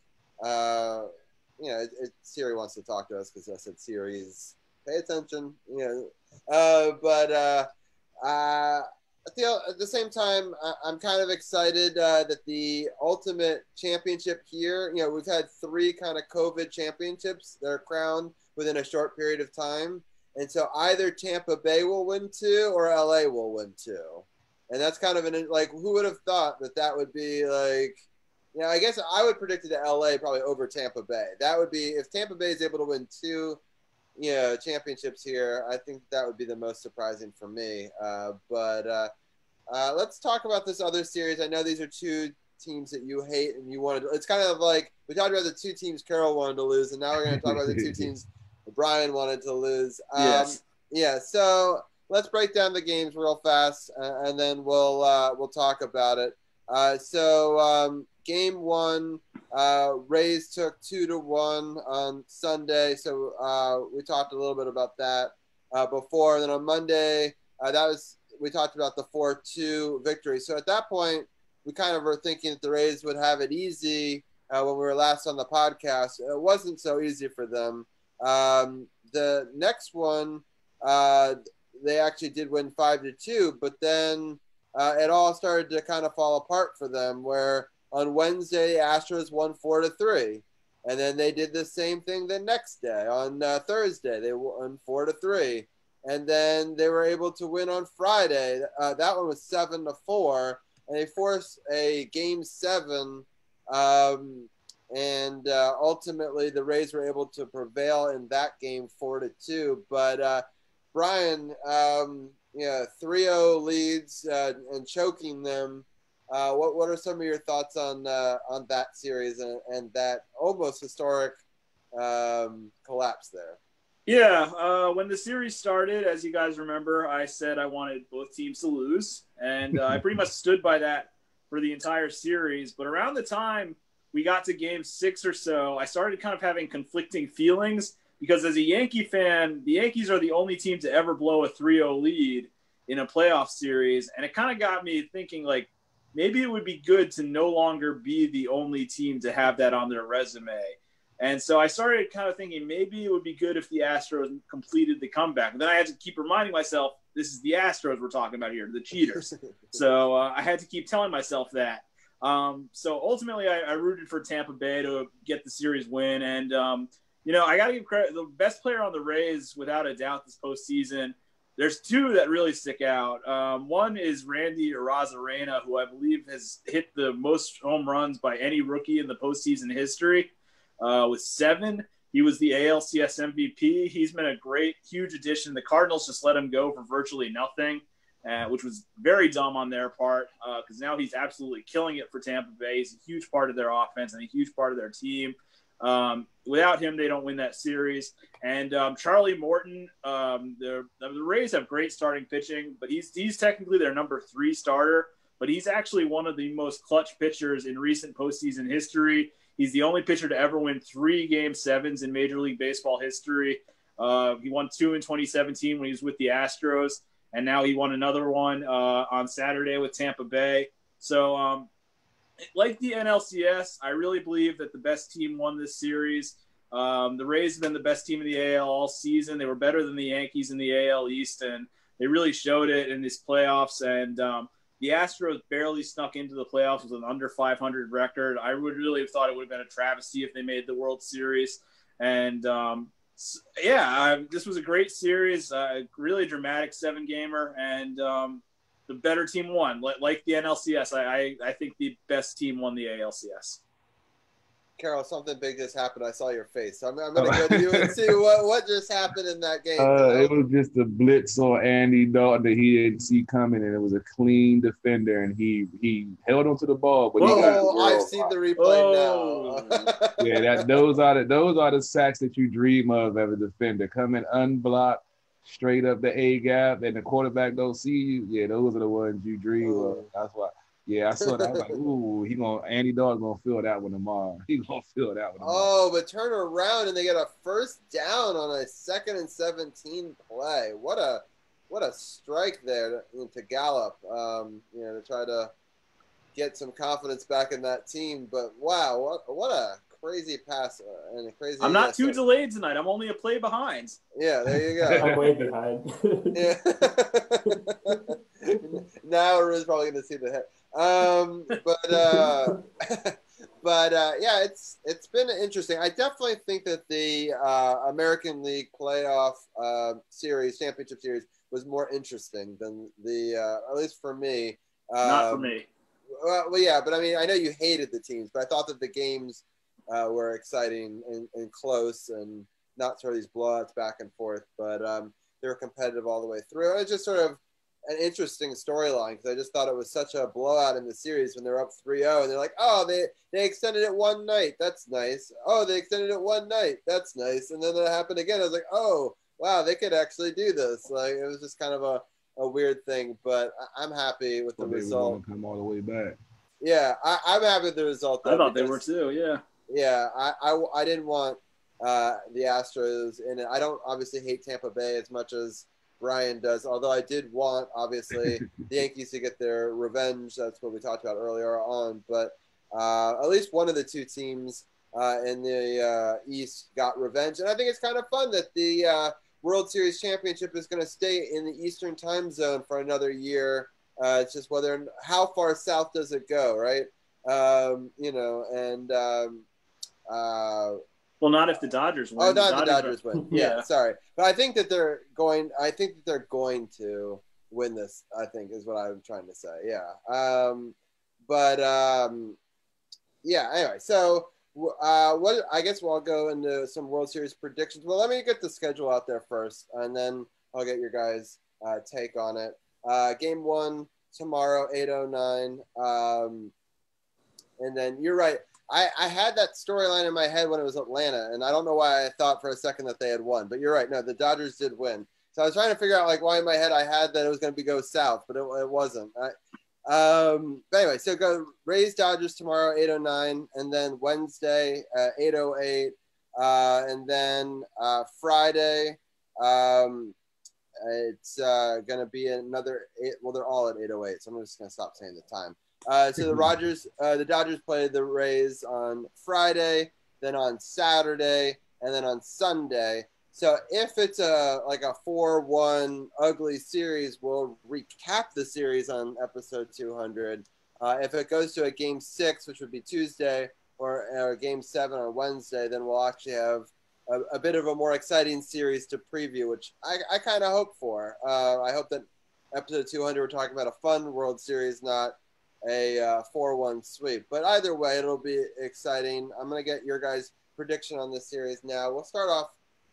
Siri wants to talk to us because I said series. Pay attention, but at the same time, I'm kind of excited that the ultimate championship here, we've had 3 kind of COVID championships that are crowned within a short period of time. And so either Tampa Bay will win 2 or LA will win 2. And that's kind of who would have thought that would be like, I guess I would predict it to LA probably over Tampa Bay. That would be, if Tampa Bay is able to win 2 championships here, I think that would be the most surprising for me. But let's talk about this other series. I know these are 2 teams that you hate and you wanted. It's kind of like we talked about the 2 teams Carol wanted to lose, and now we're going to talk about the 2 teams Brian wanted to lose. Yes. Yeah. So let's break down the games real fast, and then we'll talk about it. So game 1. Rays took 2-1 on Sunday, so we talked a little bit about that before. And then on Monday, we talked about the 4-2 victory. So at that point, we kind of were thinking that the Rays would have it easy when we were last on the podcast. It wasn't so easy for them. The next one, they actually did win 5-2, but then it all started to kind of fall apart for them, where on Wednesday, Astros won 4-3. And then they did the same thing the next day. On Thursday, they won 4-3. And then they were able to win on Friday. That one was 7-4. And they forced a game 7. And ultimately, the Rays were able to prevail in that game 4-2. But Brian, 3-0 leads and choking them. What are some of your thoughts on that series and that almost historic collapse there? Yeah, when the series started, as you guys remember, I said I wanted both teams to lose, and I pretty much stood by that for the entire series. But around the time we got to game 6 or so, I started kind of having conflicting feelings because as a Yankee fan, the Yankees are the only team to ever blow a 3-0 lead in a playoff series, and it kind of got me thinking, like, maybe it would be good to no longer be the only team to have that on their resume. And so I started kind of thinking maybe it would be good if the Astros completed the comeback. And then I had to keep reminding myself, this is the Astros we're talking about here, the cheaters. So I had to keep telling myself that. So ultimately I rooted for Tampa Bay to get the series win. And, I got to give credit. The best player on the Rays, without a doubt, this postseason, there's 2 that really stick out. One is Randy Arozarena, who I believe has hit the most home runs by any rookie in the postseason history with 7. He was the ALCS MVP. He's been a great, huge addition. The Cardinals just let him go for virtually nothing, which was very dumb on their part because now he's absolutely killing it for Tampa Bay. He's a huge part of their offense and a huge part of their team. Without him, they don't win that series. And Charlie Morton, the Rays have great starting pitching, but he's technically their number 3 starter. But he's actually one of the most clutch pitchers in recent postseason history. He's the only pitcher to ever win 3 Game 7s in Major League Baseball history. He won 2 in 2017 when he was with the Astros, and now he won another one on Saturday with Tampa Bay. So, like the NLCS, I really believe that the best team won this series. The Rays have been the best team in the AL all season. They were better than the Yankees in the AL East, and they really showed it in these playoffs. And the Astros barely snuck into the playoffs with an under 500 record. I would really have thought it would have been a travesty if they made the World Series. And, this was a great series, really dramatic 7-gamer, and the better team won. Like the NLCS, I think the best team won the ALCS. Carol, something big just happened. I saw your face. So I'm going to go to you and see what just happened in that game. It was just a blitz on Andy Dalton that he didn't see coming, and it was a clean defender, and he held onto the ball. But I've seen the replay now. Yeah, those are the sacks that you dream of as a defender. Coming unblocked, straight up the A gap, and the quarterback don't see you. Yeah, those are the ones you dream of. That's why. Yeah, I saw that. I was like, ooh, Andy Dalton's gonna feel that one tomorrow. He's gonna feel that one tomorrow. Oh, but turn around and they get a first down on a 2nd and 17 play. What a strike there to Gallup. To try to get some confidence back in that team. But wow, what a crazy pass and a crazy. I'm not too delayed tonight. I'm only a play behind. Yeah, there you go. I'm way behind. Yeah. Now everyone's probably going to see the hit. Yeah, it's been interesting. I definitely think that the American League playoff series, championship series, was more interesting than the at least for me. Not for me. Well, yeah, but I mean, I know you hated the teams, but I thought that the games were exciting and close, and not sort of these blowouts back and forth, but they were competitive all the way through. And it's just sort of an interesting storyline because I just thought it was such a blowout in the series when they're up 3-0 and they're like, oh, they extended it one night. That's nice. Oh, they extended it one night. That's nice. And then it happened again. I was like, oh, wow, they could actually do this. Like, it was just kind of a weird thing, but I'm happy with the result. Come all the way back. Yeah, I'm happy with the result. I thought they were too, yeah. Yeah, I didn't want the Astros in it. I don't obviously hate Tampa Bay as much as Brian does, although I did want, obviously, the Yankees to get their revenge. That's what we talked about earlier on. But at least one of the two teams in the East got revenge. And I think it's kind of fun that the World Series championship is going to stay in the Eastern time zone for another year. It's just how far south does it go, right? Well, not if the Dodgers win. Oh, not if the Dodgers win. Yeah, sorry. But I think that they're going to win this, I think, is what I'm trying to say. Yeah. Anyway, so I guess we'll go into some World Series predictions. Well, let me get the schedule out there first, and then I'll get your guys' take on it. Game 1 tomorrow, 8:09. And then you're right. I had that storyline in my head when it was Atlanta, and I don't know why I thought for a second that they had won. But you're right. No, the Dodgers did win. So I was trying to figure out why in my head I had that it was going to go south, but it wasn't. But anyway, so go Rays Dodgers tomorrow, 8:09, and then Wednesday, 8:08, and then Friday, it's going to be another 8. Well, they're all at 8:08, so I'm just going to stop saying the time. So the Dodgers play the Rays on Friday, then on Saturday, and then on Sunday. So if it's a 4-1 ugly series, we'll recap the series on episode 200. If it goes to a game 6, which would be Tuesday, or game 7 on Wednesday, then we'll actually have a bit of a more exciting series to preview, which I kind of hope for. I hope that episode 200 we're talking about a fun World Series, not a 4-1 sweep. But either way, it'll be exciting. I'm going to get your guys' prediction on this series now.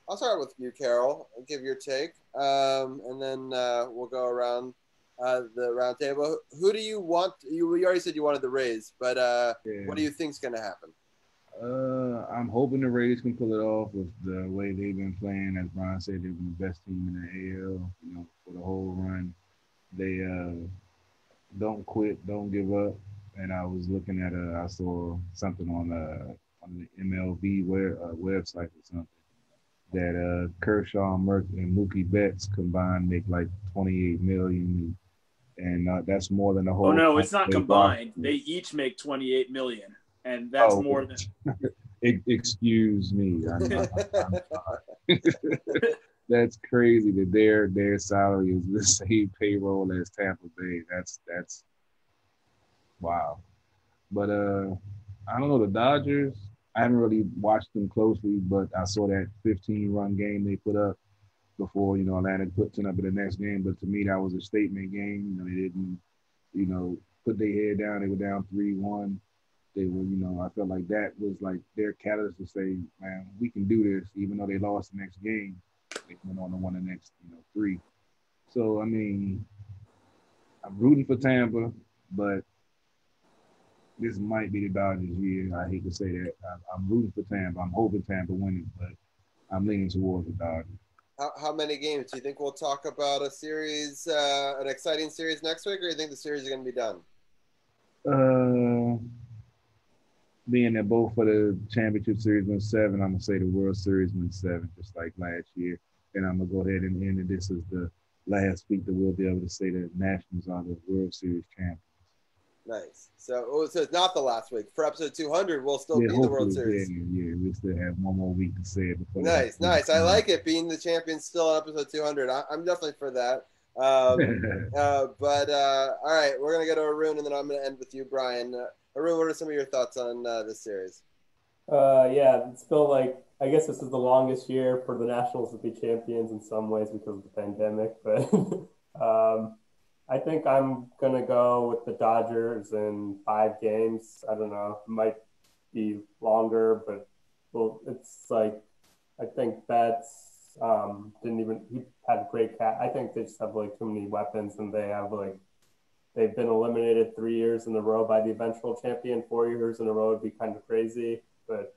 I'll start with you, Carol, and give your take, and then we'll go around the round table. Who do you want? You already said you wanted the Rays, but what do you think's going to happen? I'm hoping the Rays can pull it off with the way they've been playing. As Brian said, they've been the best team in the AL, for the whole run. They don't quit, don't give up. And I was looking at I saw something on the MLB website or something that Kershaw, Merck, and Mookie Betts combined make like $28 million, and that's more than the whole. Oh no, it's not combined. They each make $28 million, and that's more than. Excuse me, I'm sorry. That's crazy that their salary is the same payroll as Tampa Bay. That's wow. But I don't know, the Dodgers, I haven't really watched them closely, but I saw that 15-run game they put up before, Atlanta put 10 up in the next game. But to me, that was a statement game. They didn't, put their head down. They were down 3-1. they were, I felt like that was like their catalyst to say, man, we can do this. Even though they lost the next game, they went on to win the next, three. So I mean, I'm rooting for Tampa, but this might be the Dodgers' year. I hate to say that. I'm rooting for Tampa. I'm hoping Tampa wins, but I'm leaning towards the Dodgers. How many games? Do you think we'll talk about a series, an exciting series next week, or do you think the series is going to be done? Being that both for the championship series went 7, I'm gonna say the World Series went 7, just like last year. And I'm gonna go ahead and end it. This is the last week that we'll be able to say the Nationals are the World Series champions. Nice. So it's not the last week. For episode 200, we'll still be the World Series. Yeah, we still have one more week to say it before. Nice. I like it, being the champion still on episode 200. I'm definitely for that. All right, we're gonna go to Arun, and then I'm gonna end with you, Brian. Arun, what are some of your thoughts on this series? Yeah, it's still like, I guess this is the longest year for the Nationals to be champions in some ways because of the pandemic, but I think I'm going to go with the Dodgers in 5 games. I don't know, it might be longer, but it's like, I think Betts he had a great cat. I think they just have like too many weapons, and they've been eliminated 3 years in a row by the eventual champion. 4 years in a row would be kind of crazy, but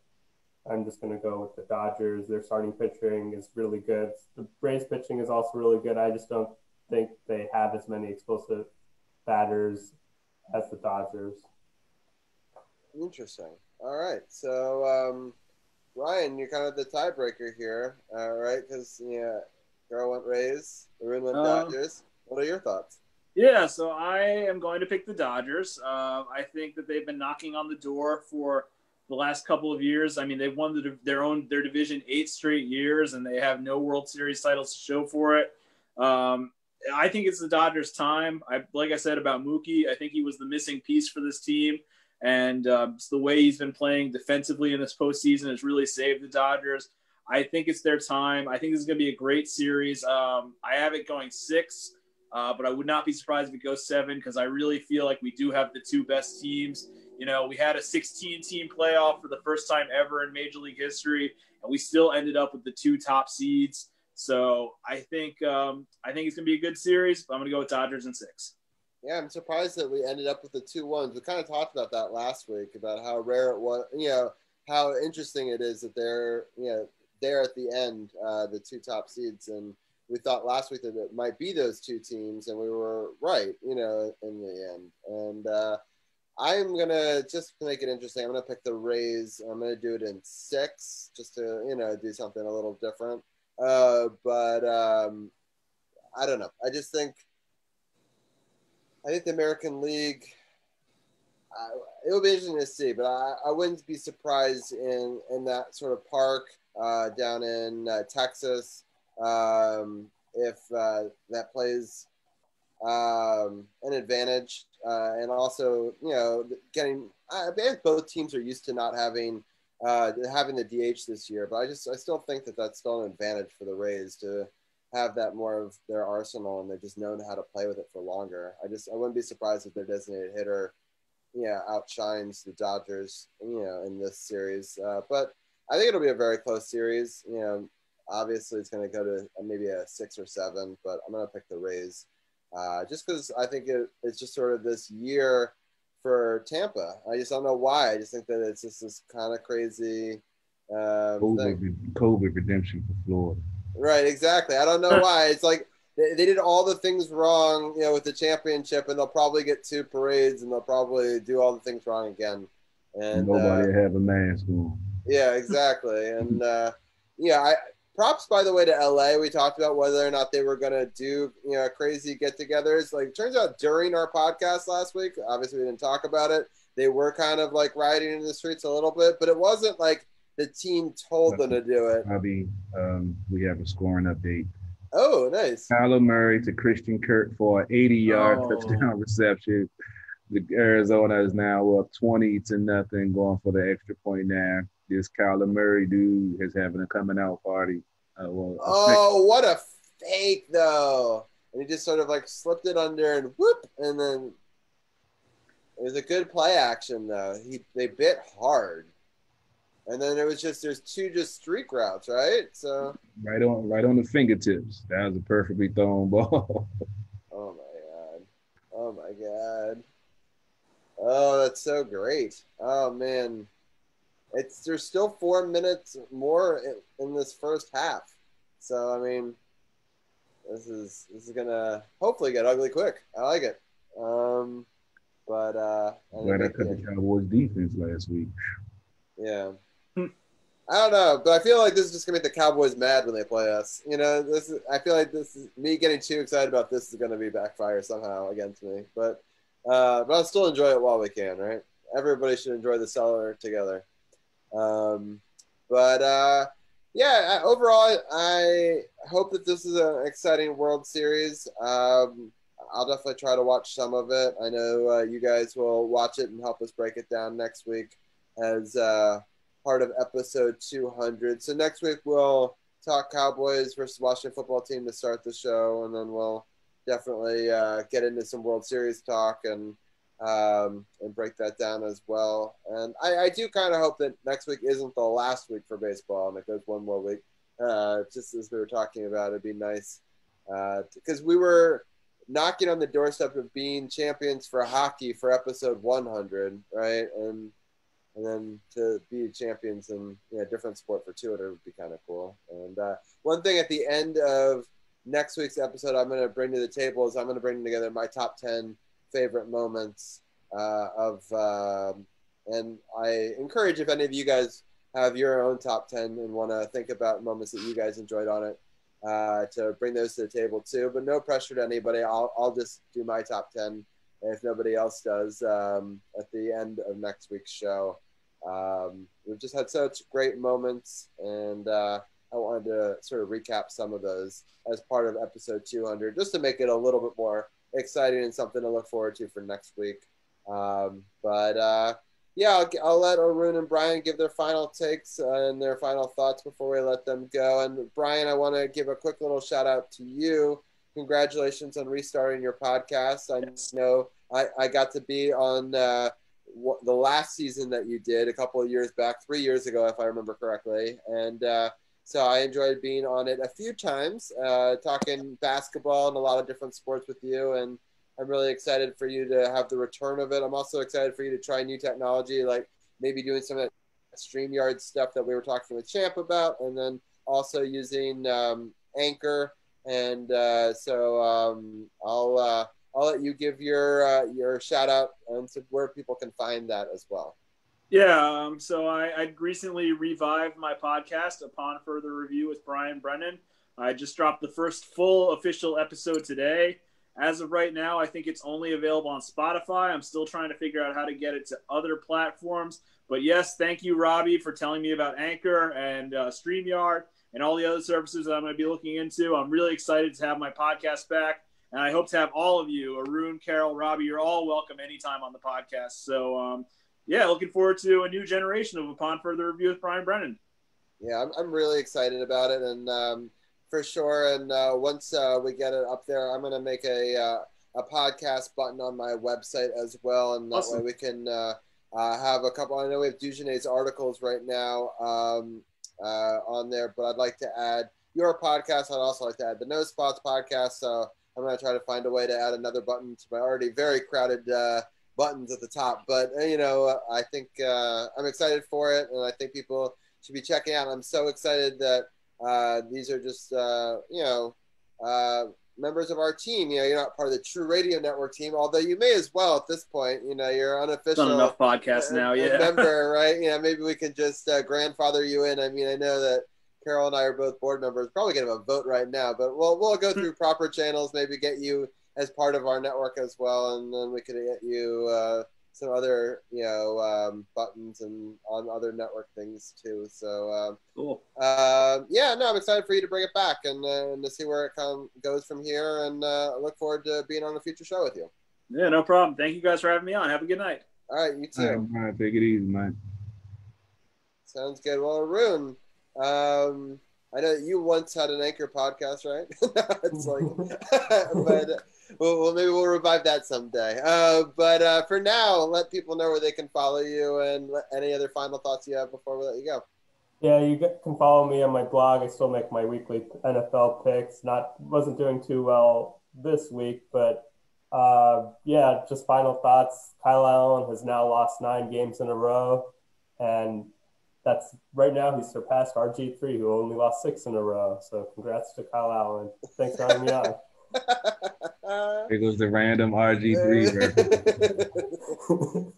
I'm just going to go with the Dodgers. Their starting pitching is really good. The Braves pitching is also really good. I just don't think they have as many explosive batters as the Dodgers. Interesting. All right. So, Ryan, you're kind of the tiebreaker here, right? Because, Girl went Rays, Arun went Dodgers. What are your thoughts? Yeah, so I am going to pick the Dodgers. I think that they've been knocking on the door for the last couple of years. I mean, they've won their division 8 straight years, and they have no World Series titles to show for it. I think it's the Dodgers' time. Like I said about Mookie, I think he was the missing piece for this team, and the way he's been playing defensively in this postseason has really saved the Dodgers. I think it's their time. I think this is going to be a great series. I have it going 6. But I would not be surprised if it goes 7, because I really feel like we do have the 2 best teams. We had a 16-team playoff for the first time ever in Major League history, and we still ended up with the 2 top seeds. So I think it's going to be a good series, but I'm going to go with Dodgers in 6. Yeah, I'm surprised that we ended up with the 2-1s. We kind of talked about that last week, about how rare it was, how interesting it is that they're at the end, the 2 top seeds. And we thought last week that it might be those 2 teams, and we were right, in the end. And I'm going to, just to make it interesting, I'm going to pick the Rays. I'm going to do it in 6, just to, do something a little different. But I don't know. I think the American League, it'll be interesting to see, but I wouldn't be surprised in that sort of park down in Texas, if that plays an advantage, and also getting. I think both teams are used to not having the DH this year, but I still think that that's still an advantage for the Rays to have that more of their arsenal, and they've just known how to play with it for longer. I wouldn't be surprised if their designated hitter outshines the Dodgers in this series, but I think it'll be a very close series. Obviously it's going to go to maybe a 6 or 7, but I'm going to pick the Rays, just because I think it's just sort of this year for Tampa. I just don't know why. I just think that it's just this kind of crazy COVID redemption for Florida. Right, exactly. I don't know why. It's like they did all the things wrong, with the championship, and they'll probably get 2 parades, and they'll probably do all the things wrong again. And nobody have a mask on. Yeah, exactly. And props, by the way, to LA. We talked about whether or not they were going to do crazy get-togethers. Like, turns out during our podcast last week, obviously we didn't talk about it, they were kind of like rioting in the streets a little bit, but it wasn't like the team told them to do it. Bobby, we have a scoring update. Oh, nice. Kyler Murray to Christian Kirk for an 80-yard touchdown reception. The Arizona is now up 20-0, going for the extra point now. This Kyler Murray dude is having a coming out party. What a fake, though. And he just sort of like slipped it under and whoop, and then. It was a good play action though. They bit hard, and then it was there's two streak routes, right? So right on the fingertips. That was a perfectly thrown ball. oh my god, oh that's so great. Oh man, there's still 4 minutes more in this first half, so I mean, this is gonna hopefully get ugly quick. I like it. But Glad I cut the Cowboys defense last week. yeah. I don't know, but I feel like this is just gonna make the Cowboys mad when they play us. You know, I feel like this is me getting too excited about this is gonna be backfire somehow against me. But I'll still enjoy it while we can, right? Everybody should enjoy the cellar together. Yeah, overall, I hope that this is an exciting World Series. I'll definitely try to watch some of it. I know you guys will watch it and help us break it down next week as part of episode 200. So next week we'll talk Cowboys versus Washington football team to start the show, and then we'll definitely get into some World Series talk and break that down as well. And I do kind of hope that next week isn't the last week for baseball and it goes one more week. Just as we were talking about, it'd be nice because we were knocking on the doorstep of being champions for hockey for episode 100, right? And then to be champions in a different sport for 200 would be kind of cool. And one thing at the end of next week's episode I'm going to bring to the table is I'm going to bring together my top 10 favorite moments and I encourage if any of you guys have your own top 10 and want to think about moments that you guys enjoyed on it to bring those to the table too. But no pressure to anybody. I'll just do my top 10 if nobody else does at the end of next week's show. We've just had such great moments, and I wanted to sort of recap some of those as part of episode 200, just to make it a little bit more exciting and something to look forward to for next week. Yeah, I'll let Arun and Brian give their final takes and their final thoughts before we let them go. And Brian, I want to give a quick little shout out to you. Congratulations on restarting your podcast. I know I got to be on the last season that you did a couple of years back, 3 years ago, if I remember correctly. And so I enjoyed being on it a few times, talking basketball and a lot of different sports with you. And I'm really excited for you to have the return of it. I'm also excited for you to try new technology, like maybe doing some of that StreamYard stuff that we were talking with Champ about, and then also using Anchor. And I'll let you give your shout out and where people can find that as well. Yeah, so I recently revived my podcast Upon Further Review with Brian Brennan. I just dropped the first full official episode today. As of right now, I think it's only available on Spotify. I'm still trying to figure out how to get it to other platforms. But yes, thank you, Robbie, for telling me about Anchor and StreamYard and all the other services that I'm going to be looking into. I'm really excited to have my podcast back. And I hope to have all of you, Arun, Carol, Robbie, you're all welcome anytime on the podcast. So, yeah, looking forward to a new generation of Upon Further Review with Brian Brennan. Yeah, I'm really excited about it. And for sure. And once we get it up there, I'm going to make a podcast button on my website as well. And that Awesome. way we can have a couple. I know we have Dujanay's articles right now on there, but I'd like to add your podcast. I'd also like to add the No Spots podcast. So I'm going to try to find a way to add another button to my already very crowded buttons at the top. But, I think I'm excited for it, and I think people should be checking out. I'm so excited that these are just, members of our team. You're not part of the True Radio Network team, although you may as well at this point. You're unofficial. Done enough podcasts now, yeah. Member, right? Maybe we can just grandfather you in. I mean, I know that Carol and I are both board members. Probably going to have a vote right now, but we'll go through proper channels, maybe get you as part of our network as well, and then we could get you some other, buttons and on other network things too. So, cool. I'm excited for you to bring it back and to see where it goes from here. And I look forward to being on a future show with you. Yeah, no problem. Thank you guys for having me on. Have a good night. All right, you too. All right, take it easy, man. Sounds good. Well, Arun, I know you once had an Anchor podcast, right? It's like, but maybe we'll revive that someday. But for now, let people know where they can follow you and any other final thoughts you have before we let you go. Yeah, you can follow me on my blog. I still make my weekly NFL picks. Wasn't doing too well this week, but yeah, just final thoughts. Kyle Allen has now lost 9 games in a row, and that's right now he's surpassed RG3, who only lost 6 in a row. So congrats to Kyle Allen. Thanks for having me on. It goes the random RG3 reference.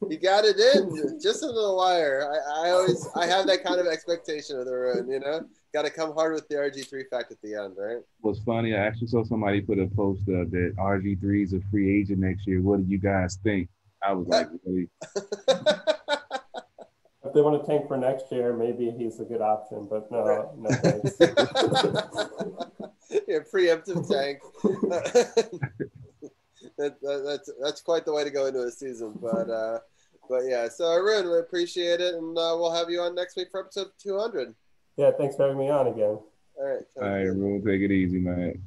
You got it in just into the wire. I have that kind of expectation of the run, you know. Got to come hard with the RG3 fact at the end, right? What's funny, I actually saw somebody put a post up that RG3 is a free agent next year. What do you guys think? I was like, really? If they want to tank for next year, maybe he's a good option, but no thanks. Yeah, preemptive tank. That's quite the way to go into a season, but yeah. So Arun, we appreciate it, and we'll have you on next week for episode 200. Yeah, thanks for having me on again. All right. All right, Arun, take it easy, man.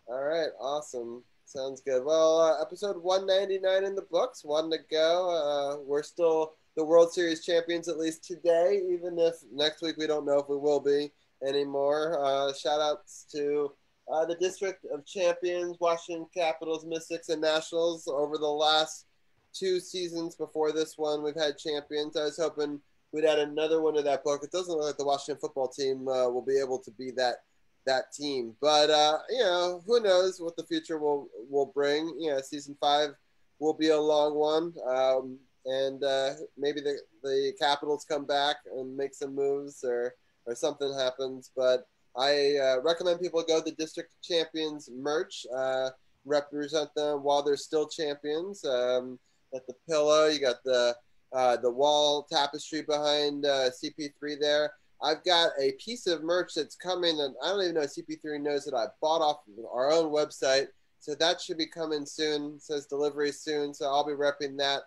All right, awesome. Sounds good. Well, episode 199 in the books, 1 to go. We're still the World Series champions, at least today, even if next week we don't know if we will be anymore. Shout outs to the District of Champions, Washington Capitals, Mystics, and Nationals. Over the last 2 seasons before this one, we've had champions. I was hoping we'd add another one to that book. It doesn't look like the Washington football team will be able to be that team. But, you know, who knows what the future will bring. You know, season 5 will be a long one. And maybe the Capitals come back and make some moves or something happens. But I recommend people go to the District Champions merch, represent them while they're still champions. At the pillow, you got the wall tapestry behind CP3 there. I've got a piece of merch that's coming that I don't even know if CP3 knows that I bought off of our own website. So that should be coming soon. It says delivery soon. So I'll be repping that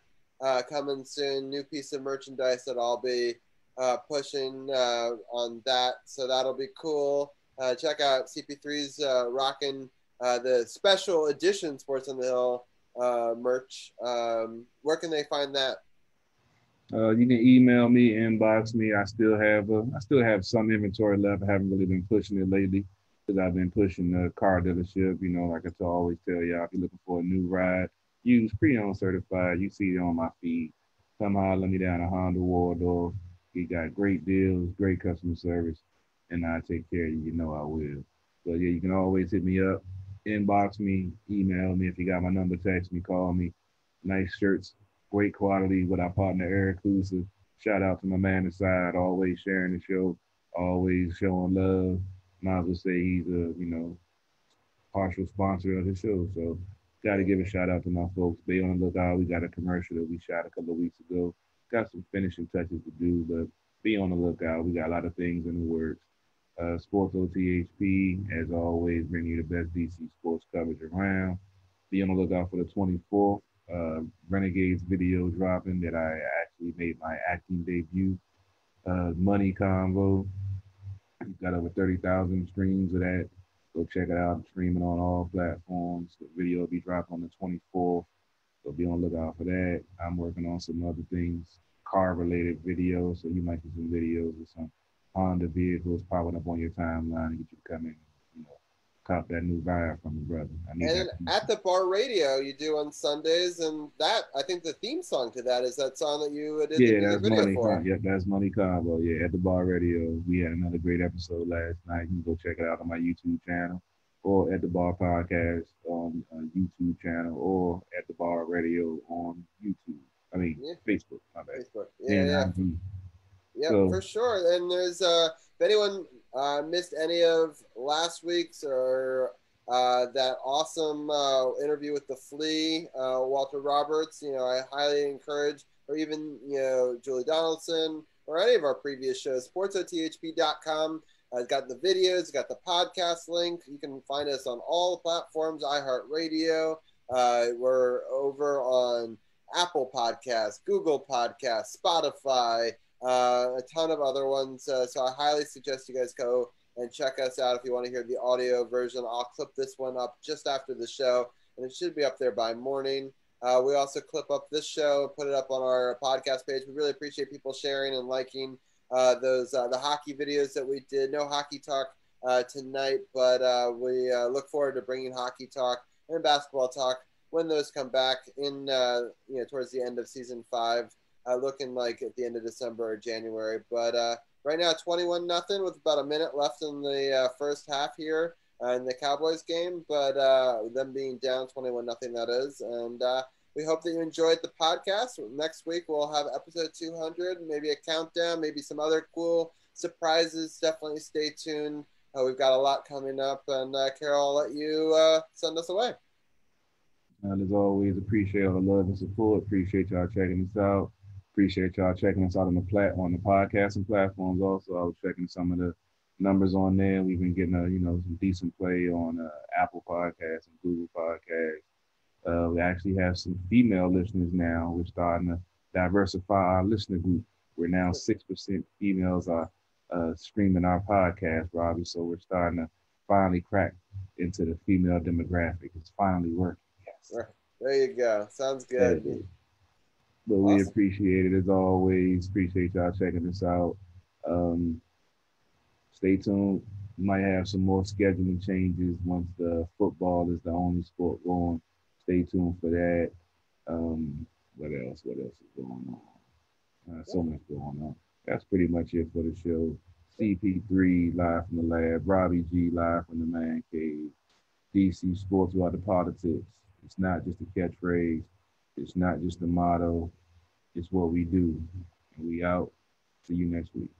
coming soon. New piece of merchandise that I'll be pushing on that. So that'll be cool. Check out CP3's rocking the special edition Sports on the Hill merch. Where can they find that? You can email me, inbox me. I still have some inventory left. I haven't really been pushing it lately because I've been pushing the car dealership. You know, like I always tell y'all, if you're looking for a new ride, use pre-owned certified. You see it on my feed. Come holler me down at Honda Waldorf. He got great deals, great customer service, and I take care of you. You know I will. So yeah, you can always hit me up, inbox me, email me. If you got my number, text me, call me. Nice shirts. Great quality with our partner Eric Kluser. Shout out to my man inside, always sharing the show, always showing love. Might as well say he's a partial sponsor of the show. So got to give a shout out to my folks. Be on the lookout. We got a commercial that we shot a couple of weeks ago. Got some finishing touches to do, but be on the lookout. We got a lot of things in the works. SportsOTHP, as always, bringing you the best DC sports coverage around. Be on the lookout for the 24th. Renegades video dropping that I actually made my acting debut. Money Convo. We've got over 30,000 streams of that. Go check it out. I'm streaming on all platforms. The video will be dropped on the 24th. So be on the lookout for that. I'm working on some other things, car-related videos. So you might see some videos of some Honda vehicles popping up on your timeline and get you to come in, cop that new vibe from the brother. And at the bar radio you do on Sundays, and that I think the theme song to that is that song that you did the music video for. Yep, that's Money Combo. Yeah, at the bar radio. We had another great episode last night. You can go check it out on my YouTube channel or at the bar podcast on YouTube channel or at the bar radio on YouTube. Facebook. My bad. Facebook. Yeah. Yeah, so, for sure. And there's if anyone missed any of last week's or that awesome interview with the Flea, Walter Roberts, I highly encourage, or even Julie Donaldson or any of our previous shows, SportsOTHP.com. It's got the videos, it's got the podcast link. You can find us on all the platforms, iHeartRadio. We're over on Apple Podcasts, Google Podcasts, Spotify, a ton of other ones. So I highly suggest you guys go and check us out if you want to hear the audio version. I'll clip this one up just after the show, and it should be up there by morning. We also clip up this show, put it up on our podcast page. We really appreciate people sharing and liking those the hockey videos that we did. No hockey talk tonight, but we look forward to bringing hockey talk and basketball talk when those come back in towards the end of season 5, looking like at the end of December or January. But right now 21-0 with about a minute left in the first half here in the Cowboys game, but them being down 21-0, that is. And we hope that you enjoyed the podcast. Next week we'll have episode 200, maybe a countdown, maybe some other cool surprises. Definitely stay tuned. We've got a lot coming up, and Carol, I'll let you send us away. And as always, appreciate all the love and support. Appreciate y'all checking us out. Appreciate y'all checking us out on the podcasting platforms. Also, I was checking some of the numbers on there. We've been getting some decent play on Apple Podcasts and Google Podcasts. We actually have some female listeners now. We're starting to diversify our listener group. We're now 6% females are streaming our podcast, Robbie. So we're starting to finally crack into the female demographic. It's finally working. Yes. Right. There you go. Sounds good. But awesome. We appreciate it as always. Appreciate y'all checking us out. Stay tuned. We might have some more scheduling changes once the football is the only sport going. Stay tuned for that. What else is going on? So much going on. That's pretty much it for the show. CP3 live from the lab. Robbie G live from the man cave. DC Sports about the politics. It's not just a catchphrase. It's not just a motto. It's what we do. And we out. See you next week.